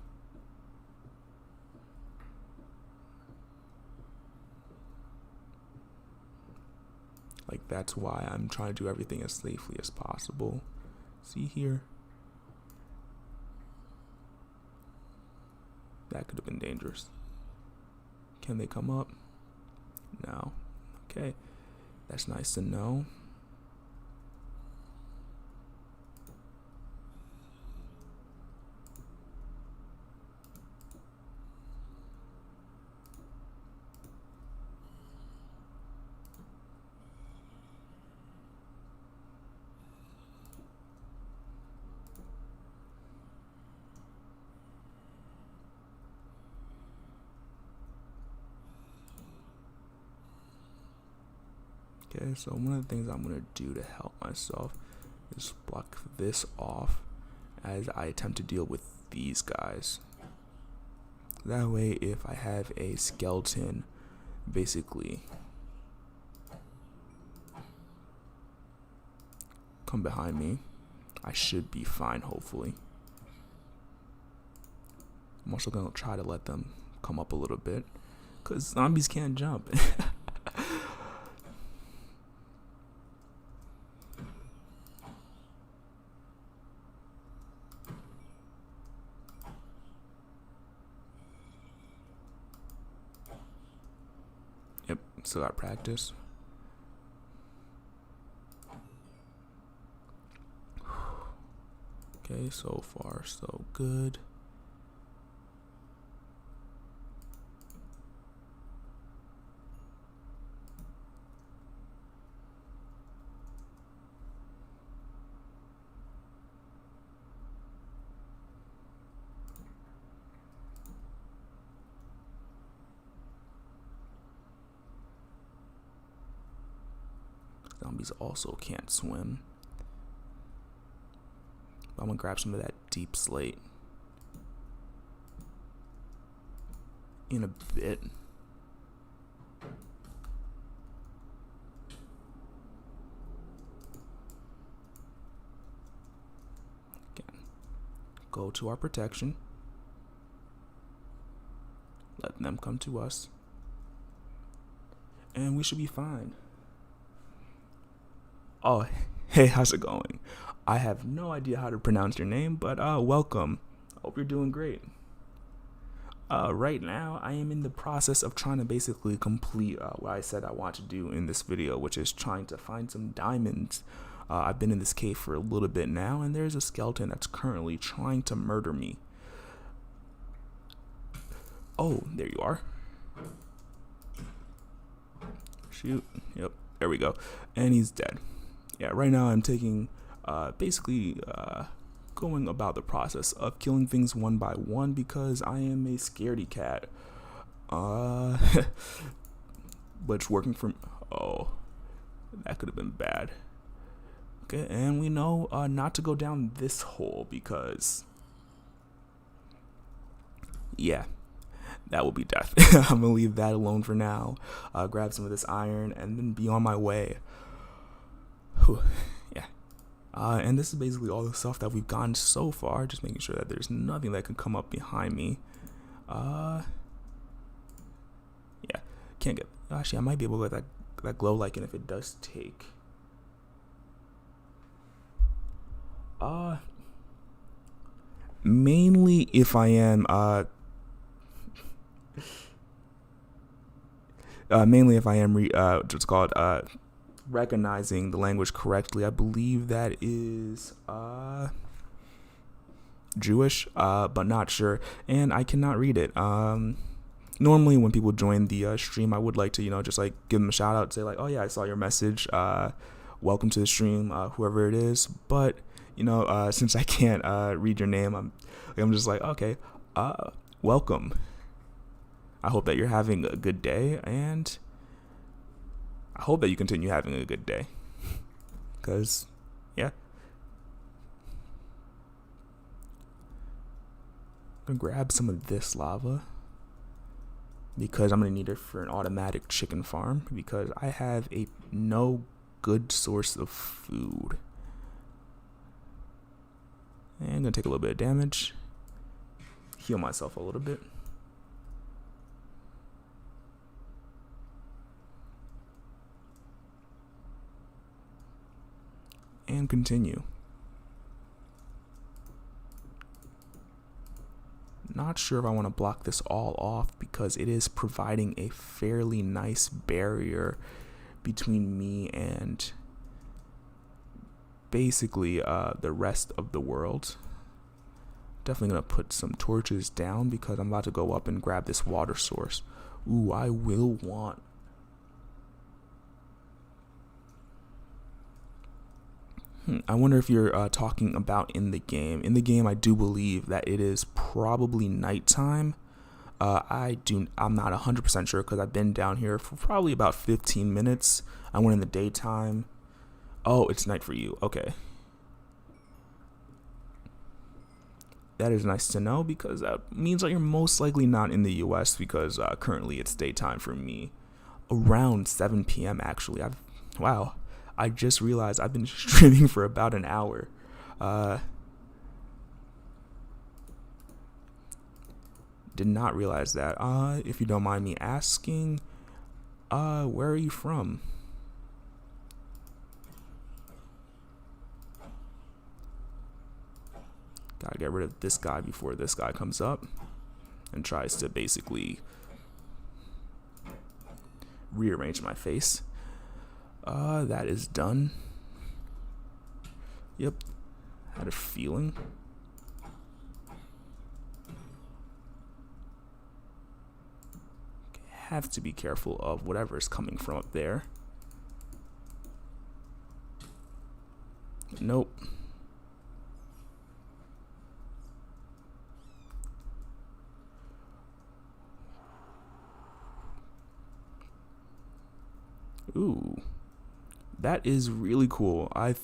Like, that's why I'm trying to do everything as safely as possible. See here? That could have been dangerous. Can they come up? No. Okay. That's nice to know. Okay, so one of the things I'm going to do to help myself is block this off as I attempt to deal with these guys. That way, if I have a skeleton basically come behind me, I should be fine, hopefully. I'm also going to try to let them come up a little bit, because zombies can't jump. Yep, still got practice. Okay, so far so good. Zombies also can't swim. I'm gonna grab some of that deep slate in a bit. Again, go to our protection. Let them come to us. And we should be fine. Oh, hey, how's it going? I have no idea how to pronounce your name, but welcome. Hope you're doing great. Right now, I am in the process of trying to basically complete what I said I want to do in this video, which is trying to find some diamonds. I've been in this cave for a little bit now, and there's a skeleton that's currently trying to murder me. Oh, there you are. Shoot. Yep, there we go. And he's dead. Yeah, right now I'm taking, basically going about the process of killing things one by one, because I am a scaredy cat. Which working for, oh, that could have been bad. Okay, and we know not to go down this hole, because yeah, that will be death. I'm gonna leave that alone for now. Grab some of this iron and then be on my way. Whew. Yeah. And this is basically all the stuff that we've gotten so far. Just making sure that there's nothing that can come up behind me. Yeah. Can't get. Actually, I might be able to get that glow lichen if it does take. Mainly if I am what's called recognizing the language correctly. I believe that is Jewish, but not sure, and I cannot read it. Normally when people join the stream, I would like to just like give them a shout out, say like, oh yeah, I saw your message, welcome to the stream, whoever it is. But since I can't read your name, I'm just like, okay, welcome. I hope that you're having a good day, and I hope that you continue having a good day. Because, yeah. I'm going to grab some of this lava, because I'm going to need it for an automatic chicken farm, because I have no good source of food. And I'm going to take a little bit of damage. Heal myself a little bit. And continue. Not sure if I want to block this all off, because it is providing a fairly nice barrier between me and basically the rest of the world. Definitely gonna put some torches down, because I'm about to go up and grab this water source. Ooh, I will want. I wonder if you're talking about in the game. In the game, I do believe that it is probably nighttime. I'm not 100% sure, because I've been down here for probably about 15 minutes. I went in the daytime. Oh, it's night for you. Okay. That is nice to know, because that means that you're most likely not in the US, because currently it's daytime for me. Around 7 p.m. actually. Wow. I just realized I've been streaming for about an hour. Did not realize that. If you don't mind me asking, where are you from? Gotta get rid of this guy before this guy comes up and tries to basically rearrange my face. That is done. Yep. Had a feeling. Have to be careful of whatever is coming from up there. Nope. Ooh. That is really cool. What's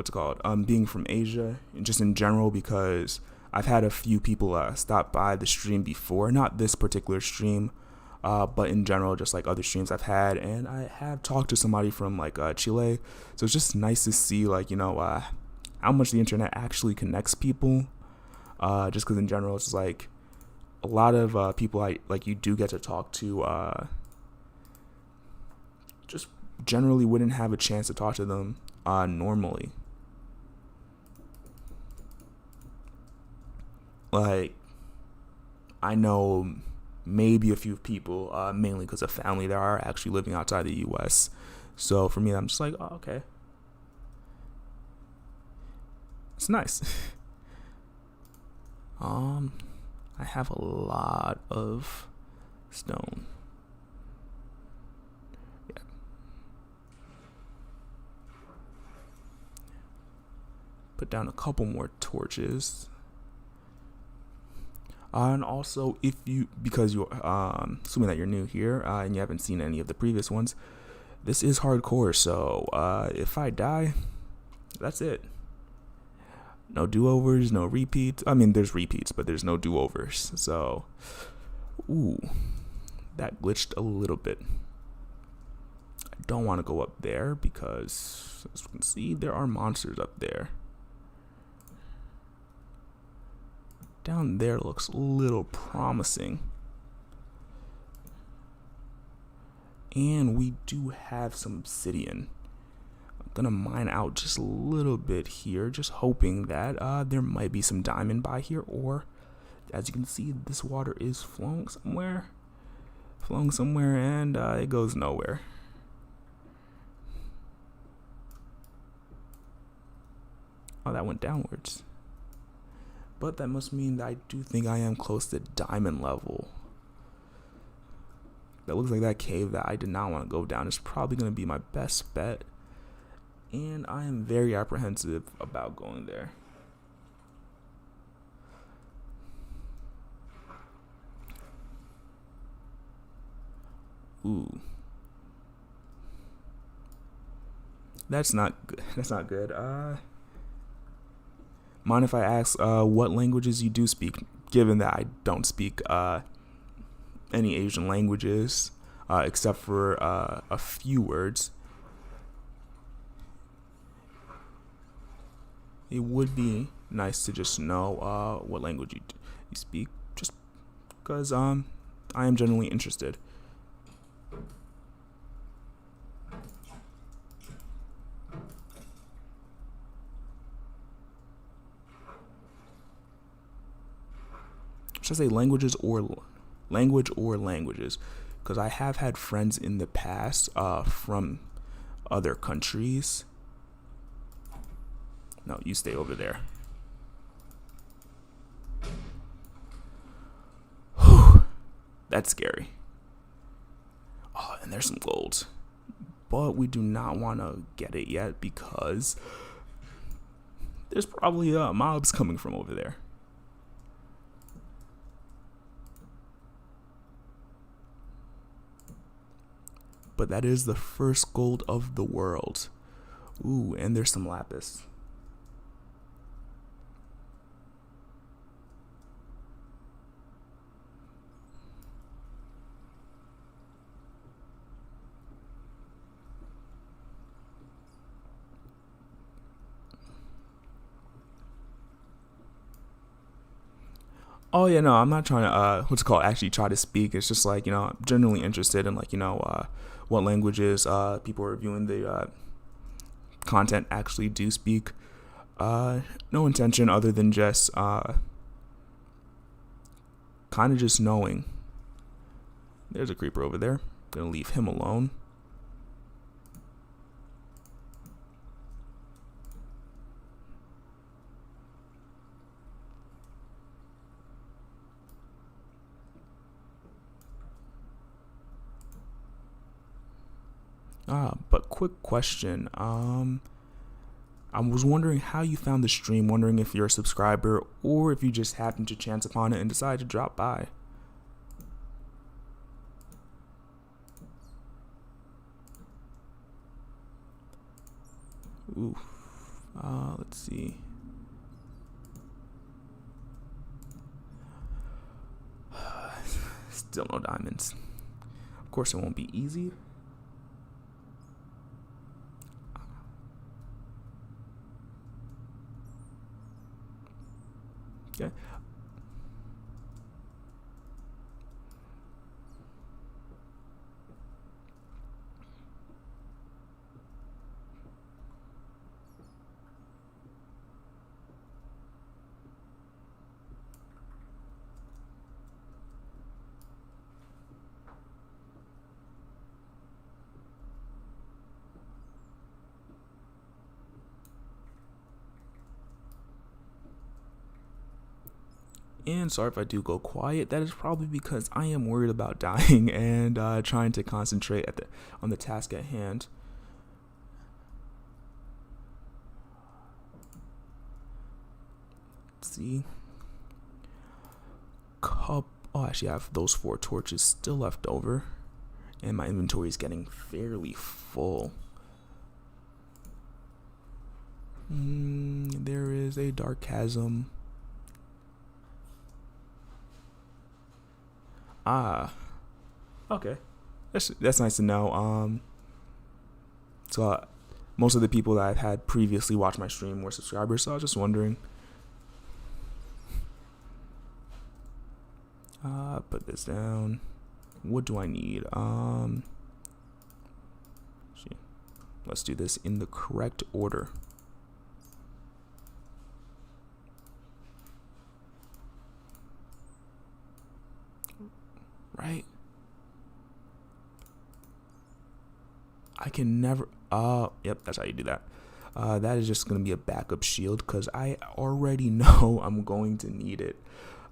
it called? Being from Asia, and just in general, because I've had a few people stop by the stream before, not this particular stream, but in general, just like other streams I've had, and I have talked to somebody from like Chile, so it's just nice to see like how much the internet actually connects people. Just because in general, it's just, like a lot of people you do get to talk to. Just generally wouldn't have a chance to talk to them normally. Like, I know maybe a few people, mainly because of family, that are actually living outside the US. So for me, I'm just like, oh, okay. It's nice. I have a lot of stone. Put down a couple more torches. And also, because you're assuming that you're new here and you haven't seen any of the previous ones, this is hardcore. So if I die, that's it. No do-overs, no repeats. I mean, there's repeats, but there's no do-overs. So, ooh, that glitched a little bit. I don't want to go up there because, as you can see, there are monsters up there. Down there looks a little promising. And we do have some obsidian. I'm gonna mine out just a little bit here, just hoping that there might be some diamond by here, or as you can see, this water is flowing somewhere, and it goes nowhere. Oh, that went downwards. But that must mean that I do think I am close to diamond level. That looks like that cave that I did not want to go down is probably going to be my best bet. And I am very apprehensive about going there. Ooh. That's not good. That's not good. Mind if I ask what languages you do speak, given that I don't speak any Asian languages except for a few words. It would be nice to just know what language you speak, just because I am genuinely interested. Should I say languages or languages? Because I have had friends in the past from other countries. No, you stay over there. Whew, that's scary. Oh, and there's some gold. But we do not want to get it yet because there's probably mobs coming from over there. But that is the first gold of the world. Ooh, and there's some lapis. Oh yeah, no, I'm not trying to actually try to speak. It's just like, I'm genuinely interested in what languages people reviewing the content actually do speak. No intention other than just kind of just knowing. There's a creeper over there. Gonna leave him alone. But quick question. I was wondering how you found the stream, wondering if you're a subscriber or if you just happened to chance upon it and decided to drop by. Ooh. Let's see. Still no diamonds. Of course, it won't be easy. Okay. And sorry if I do go quiet. That is probably because I am worried about dying and trying to concentrate on the task at hand. Let's see. Actually, I have those 4 torches still left over, and my inventory is getting fairly full. There is a dark chasm. Okay. That's nice to know. So most of the people that I've had previously watch my stream were subscribers, so I was just wondering. Put this down. What do I need? Let's do this in the correct order. Right? I can never. Yep, that's how you do that. That is just going to be a backup shield because I already know I'm going to need it.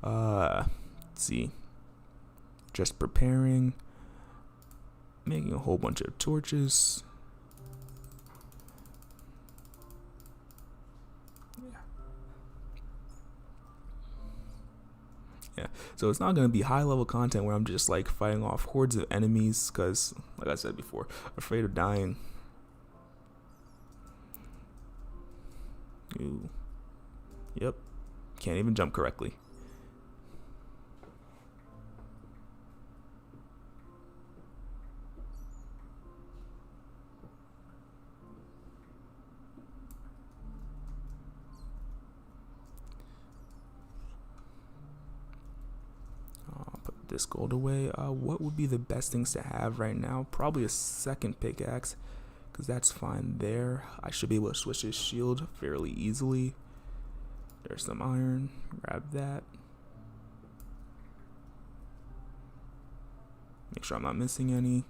Let's see. Just preparing. Making a whole bunch of torches. Yeah, so it's not going to be high level content where I'm just like fighting off hordes of enemies because, like I said before, afraid of dying. Ooh. Yep. Can't even jump correctly. Put this gold away. What would be the best things to have right now? Probably a second pickaxe, because that's fine there. I should be able to switch his shield fairly easily. There's some iron. Grab that. Make sure I'm not missing any.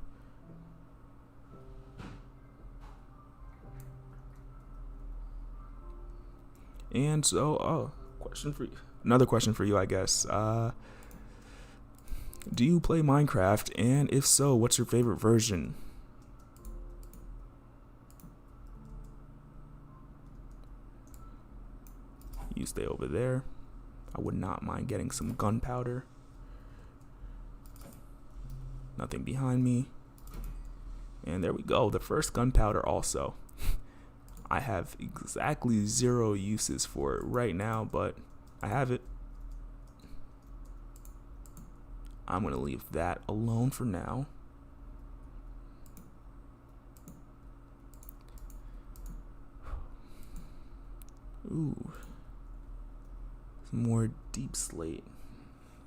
And so, question for you. Another question for you, I guess. Do you play Minecraft? And if so, what's your favorite version? You stay over there. I would not mind getting some gunpowder. Nothing behind me. And there we go. The first gunpowder also. I have exactly 0 uses for it right now, but I have it. I'm going to leave that alone for now. Ooh. Some more deep slate.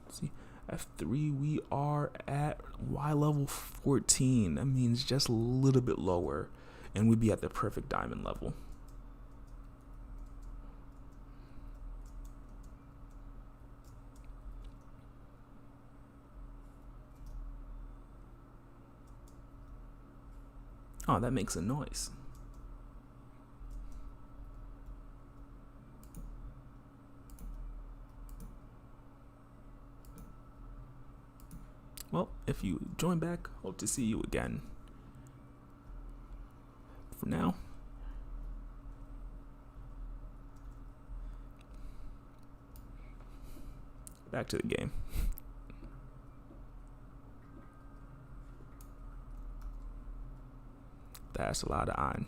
Let's see. F3, we are at Y level 14. That means just a little bit lower, and we'd be at the perfect diamond level. Oh, that makes a noise. Well, if you join back, hope to see you again. For now, back to the game. That's a lot of iron.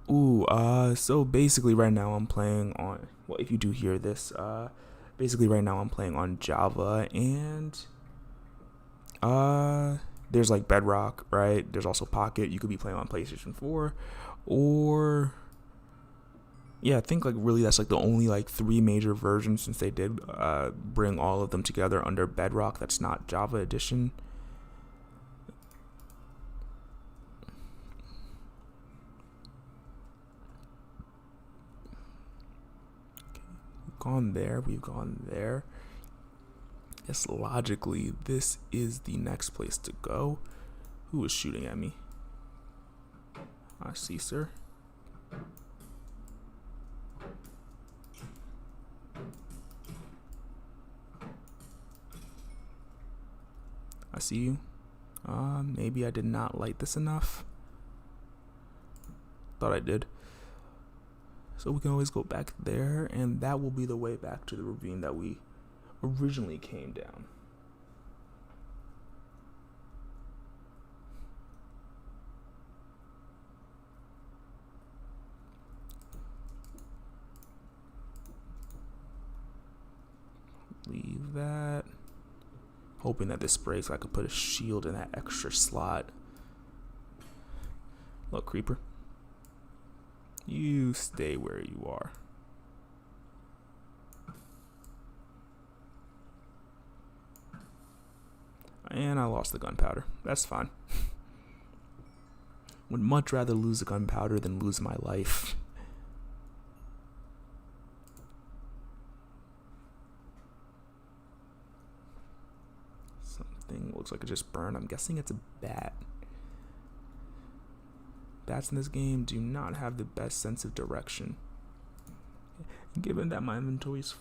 Ooh, so basically right now I'm playing on, well, if you do hear this, basically right now I'm playing on Java, and there's like Bedrock, right? There's also Pocket. You could be playing on PlayStation 4, or yeah, I think like really that's like the only like 3 major versions, since they did bring all of them together under Bedrock. That's not Java Edition. We've gone there. Yes, logically, this is the next place to go. Who is shooting at me? I see, sir. I see you. Maybe I did not light this enough. Thought I did. So we can always go back there, and that will be the way back to the ravine that we originally came down. of that. Hoping that this breaks so I could put a shield in that extra slot. Look, creeper. You stay where you are. And I lost the gunpowder. That's fine. Would much rather lose the gunpowder than lose my life. Something looks like it just burned. I'm guessing it's a bat. Bats in this game do not have the best sense of direction. Given that my inventory's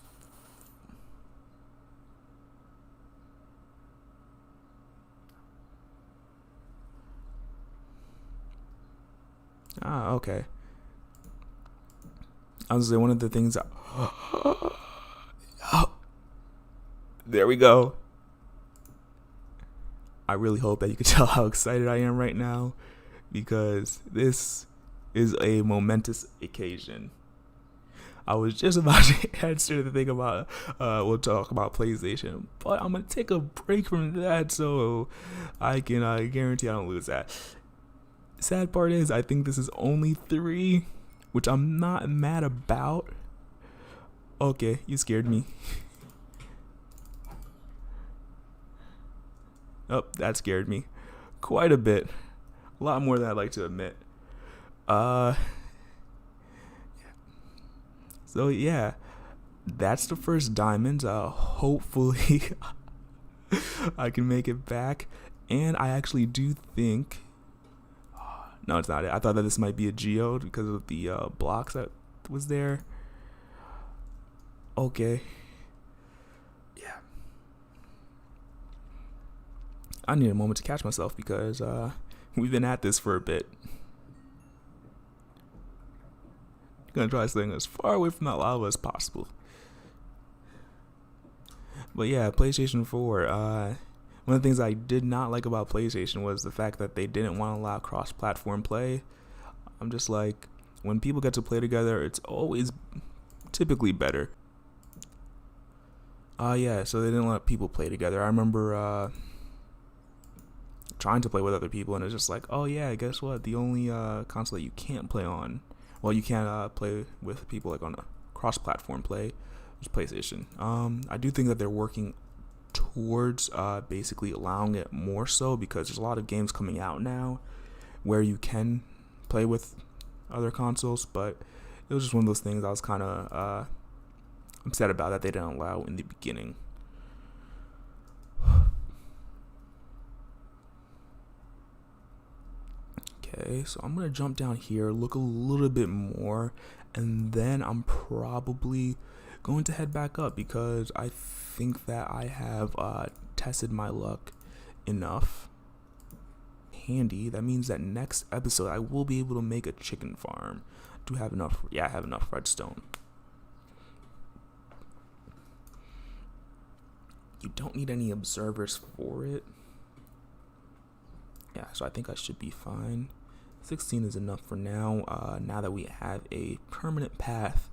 okay. I was gonna say one of the things that oh, there we go. I really hope that you can tell how excited I am right now, because this is a momentous occasion. I was just about to answer the thing about we'll talk about PlayStation, but I'm gonna take a break from that so I can guarantee I don't lose that. Sad part is I think this is only 3, which I'm not mad about. Okay, you scared me. Oh, that scared me quite a bit. A lot more than I'd like to admit. So yeah, that's the first diamond. Hopefully I can make it back. And I actually do think, no, it's not it. I thought that this might be a geode because of the blocks that was there. Okay. Yeah. I need a moment to catch myself because we've been at this for a bit. Gonna try staying as far away from that lava as possible. But yeah, PlayStation 4. One of the things I did not like about PlayStation was the fact that they didn't want to allow cross-platform play. I'm just like, when people get to play together, it's always typically better. Yeah, so they didn't let people play together. I remember trying to play with other people, and it's just like, oh yeah, guess what? The only console that you can't play on, well, you can't play with people like on a cross-platform play, is PlayStation. I do think that they're working towards basically allowing it more so, because there's a lot of games coming out now where you can play with other consoles, but it was just one of those things I was kind of upset about that they didn't allow in the beginning. Okay, so I'm gonna jump down here, look a little bit more, and then I'm probably going to head back up because I think that I have tested my luck enough. Handy. That means that next episode I will be able to make a chicken farm. Do have enough? Yeah, I have enough redstone. You don't need any observers for it. Yeah, so I think I should be fine. 16 is enough for now. Now that we have a permanent path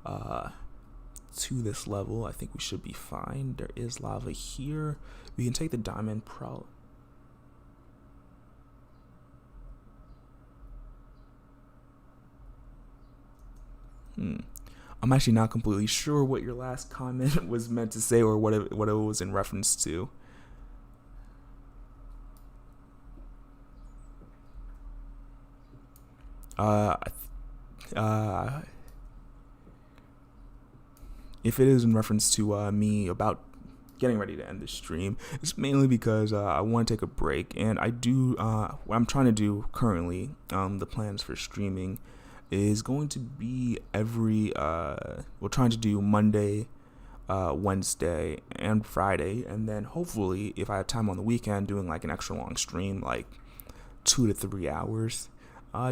to this level, I think we should be fine. There is lava here. We can take the diamond I'm actually not completely sure what your last comment was meant to say or what it was in reference to. If it is in reference to me about getting ready to end the stream, it's mainly because I want to take a break, and I do what I'm trying to do currently, the plans for streaming is going to be every we're trying to do Monday, Wednesday, and Friday, and then hopefully if I have time on the weekend, doing like an extra long stream, like 2 to 3 hours,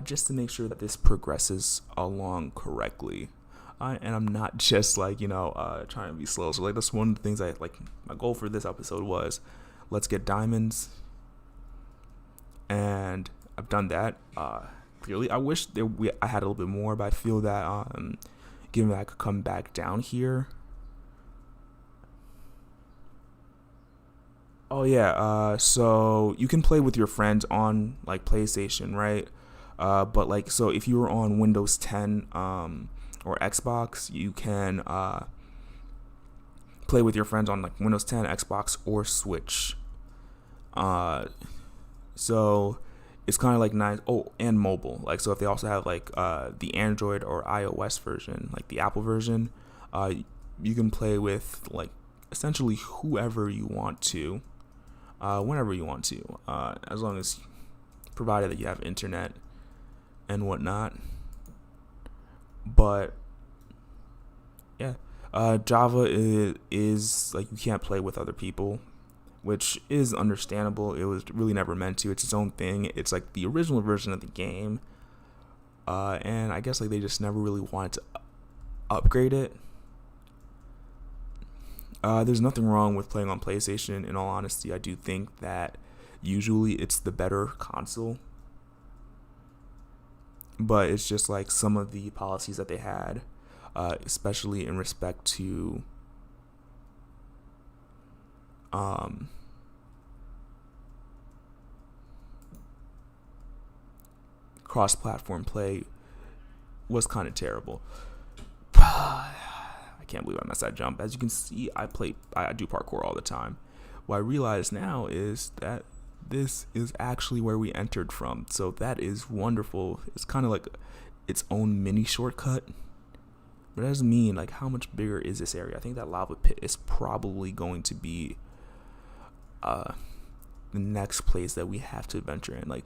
just to make sure that this progresses along correctly. And I'm not just like, trying to be slow. So like that's one of the things my goal for this episode was, let's get diamonds. And I've done that. Clearly, I wish I had a little bit more, but I feel that given that I could come back down here, Oh yeah. So you can play with your friends on like PlayStation, right? But like, so if you were on Windows 10 or Xbox, you can play with your friends on like Windows 10, Xbox, or Switch. Uh, so it's kind of like nice. Oh, and mobile. Like, so if they also have like the Android or iOS version, like the Apple version, uh, you can play with like essentially whoever you want to, whenever you want to, as long as provided that you have internet and whatnot. But yeah, Java is like you can't play with other people, which is understandable. It was really never meant to. It's its own thing. It's like the original version of the game, and I guess like they just never really wanted to upgrade it. There's nothing wrong with playing on PlayStation. In all honesty, I do think that usually it's the better console, but it's just like some of the policies that they had, especially in respect to um, cross-platform play, was kind of terrible. I can't believe I missed that jump. As you can see, I do parkour all the time. What I realize now is that this is actually where we entered from. So that is wonderful. It's kind of like its own mini shortcut. But that doesn't mean like how much bigger is this area. I think that lava pit is probably going to be the next place that we have to venture in. Like,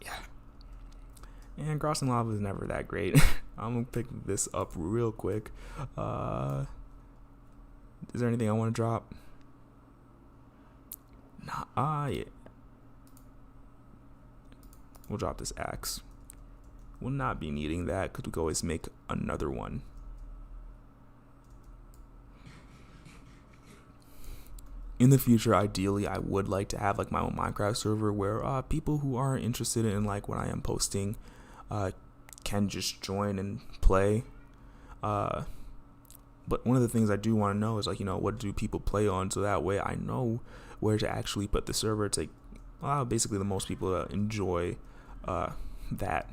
yeah. And crossing lava is never that great. I'm gonna pick this up real quick. Is there anything I want to drop? Nah, yeah. We'll drop this axe. We'll not be needing that because we can always make another one. In the future, ideally, I would like to have like my own Minecraft server where people who are interested in like what I am posting can just join and play. But one of the things I do want to know is like, what do people play on, so that way I know where to actually put the server to basically the most people to enjoy that.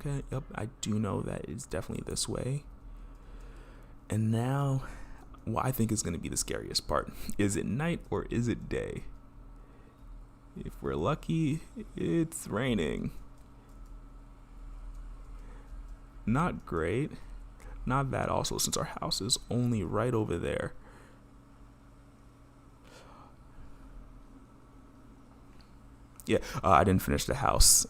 Okay, yep, I do know that it's definitely this way. And now, what I think is going to be the scariest part. Is it night or is it day? If we're lucky, it's raining. Not great. Not bad also, since our house is only right over there. Yeah, I didn't finish the house.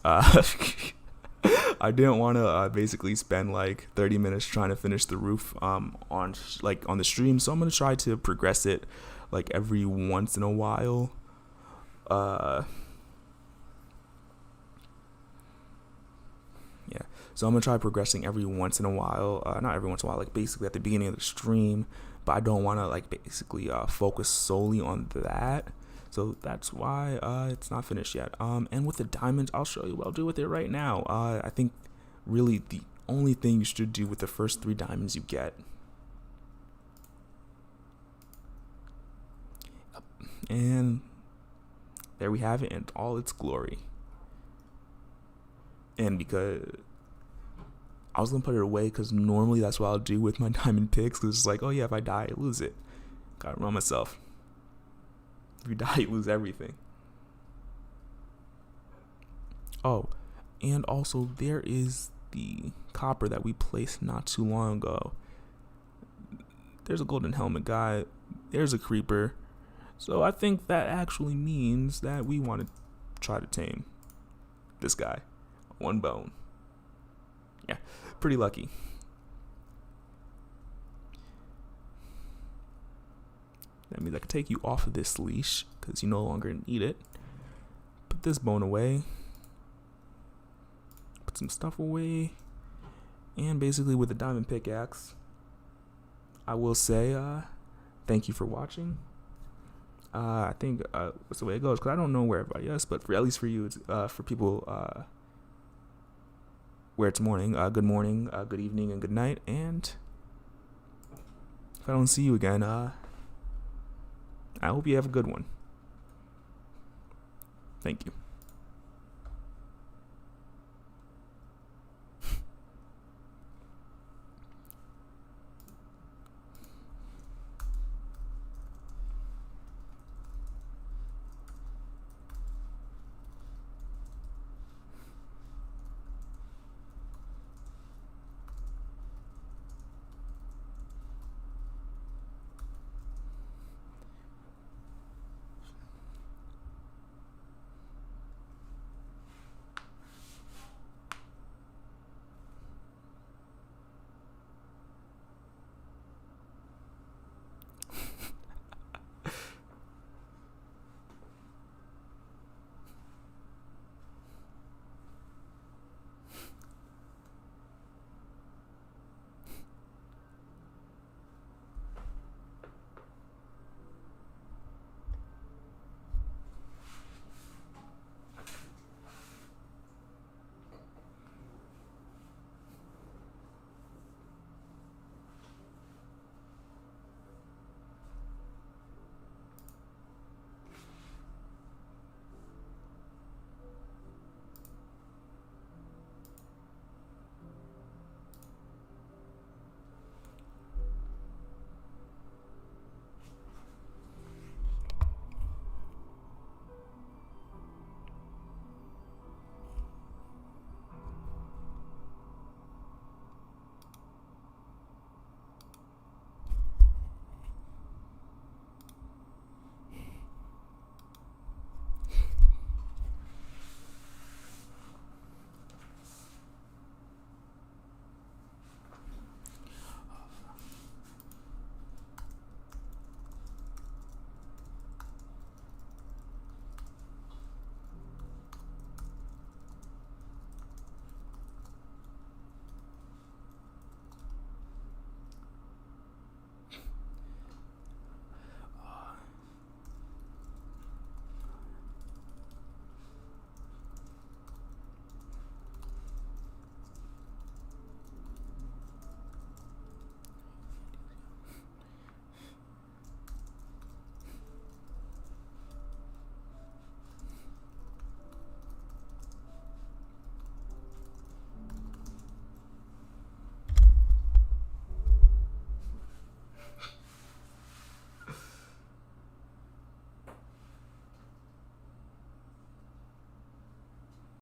I didn't want to basically spend like 30 minutes trying to finish the roof on the stream, so I'm gonna try to progress it like every once in a while. Yeah, so I'm gonna try progressing every once in a while. Not every once in a while, like basically at the beginning of the stream. But I don't want to like basically focus solely on that. So that's why it's not finished yet. And with the diamonds, I'll show you what I'll do with it right now. I think really the only thing you should do with the first 3 diamonds you get. And there we have it in all its glory. And because I was going to put it away because normally that's what I'll do with my diamond picks. Because it's like, oh yeah, if I die, I lose it. Gotta run myself. If you die, you lose everything. Oh, and also there is the copper that we placed not too long ago. There's a golden helmet guy. There's a creeper. So I think that actually means that we want to try to tame this guy. 1 bone. Yeah, pretty lucky. That means I can take you off of this leash because you no longer need it. Put this bone away. Put some stuff away. And basically with the diamond pickaxe, I will say thank you for watching. I think that's the way it goes because I don't know where everybody else, but at least for you, it's for people where it's morning, good morning, good evening, and good night. And if I don't see you again, I hope you have a good one. Thank you.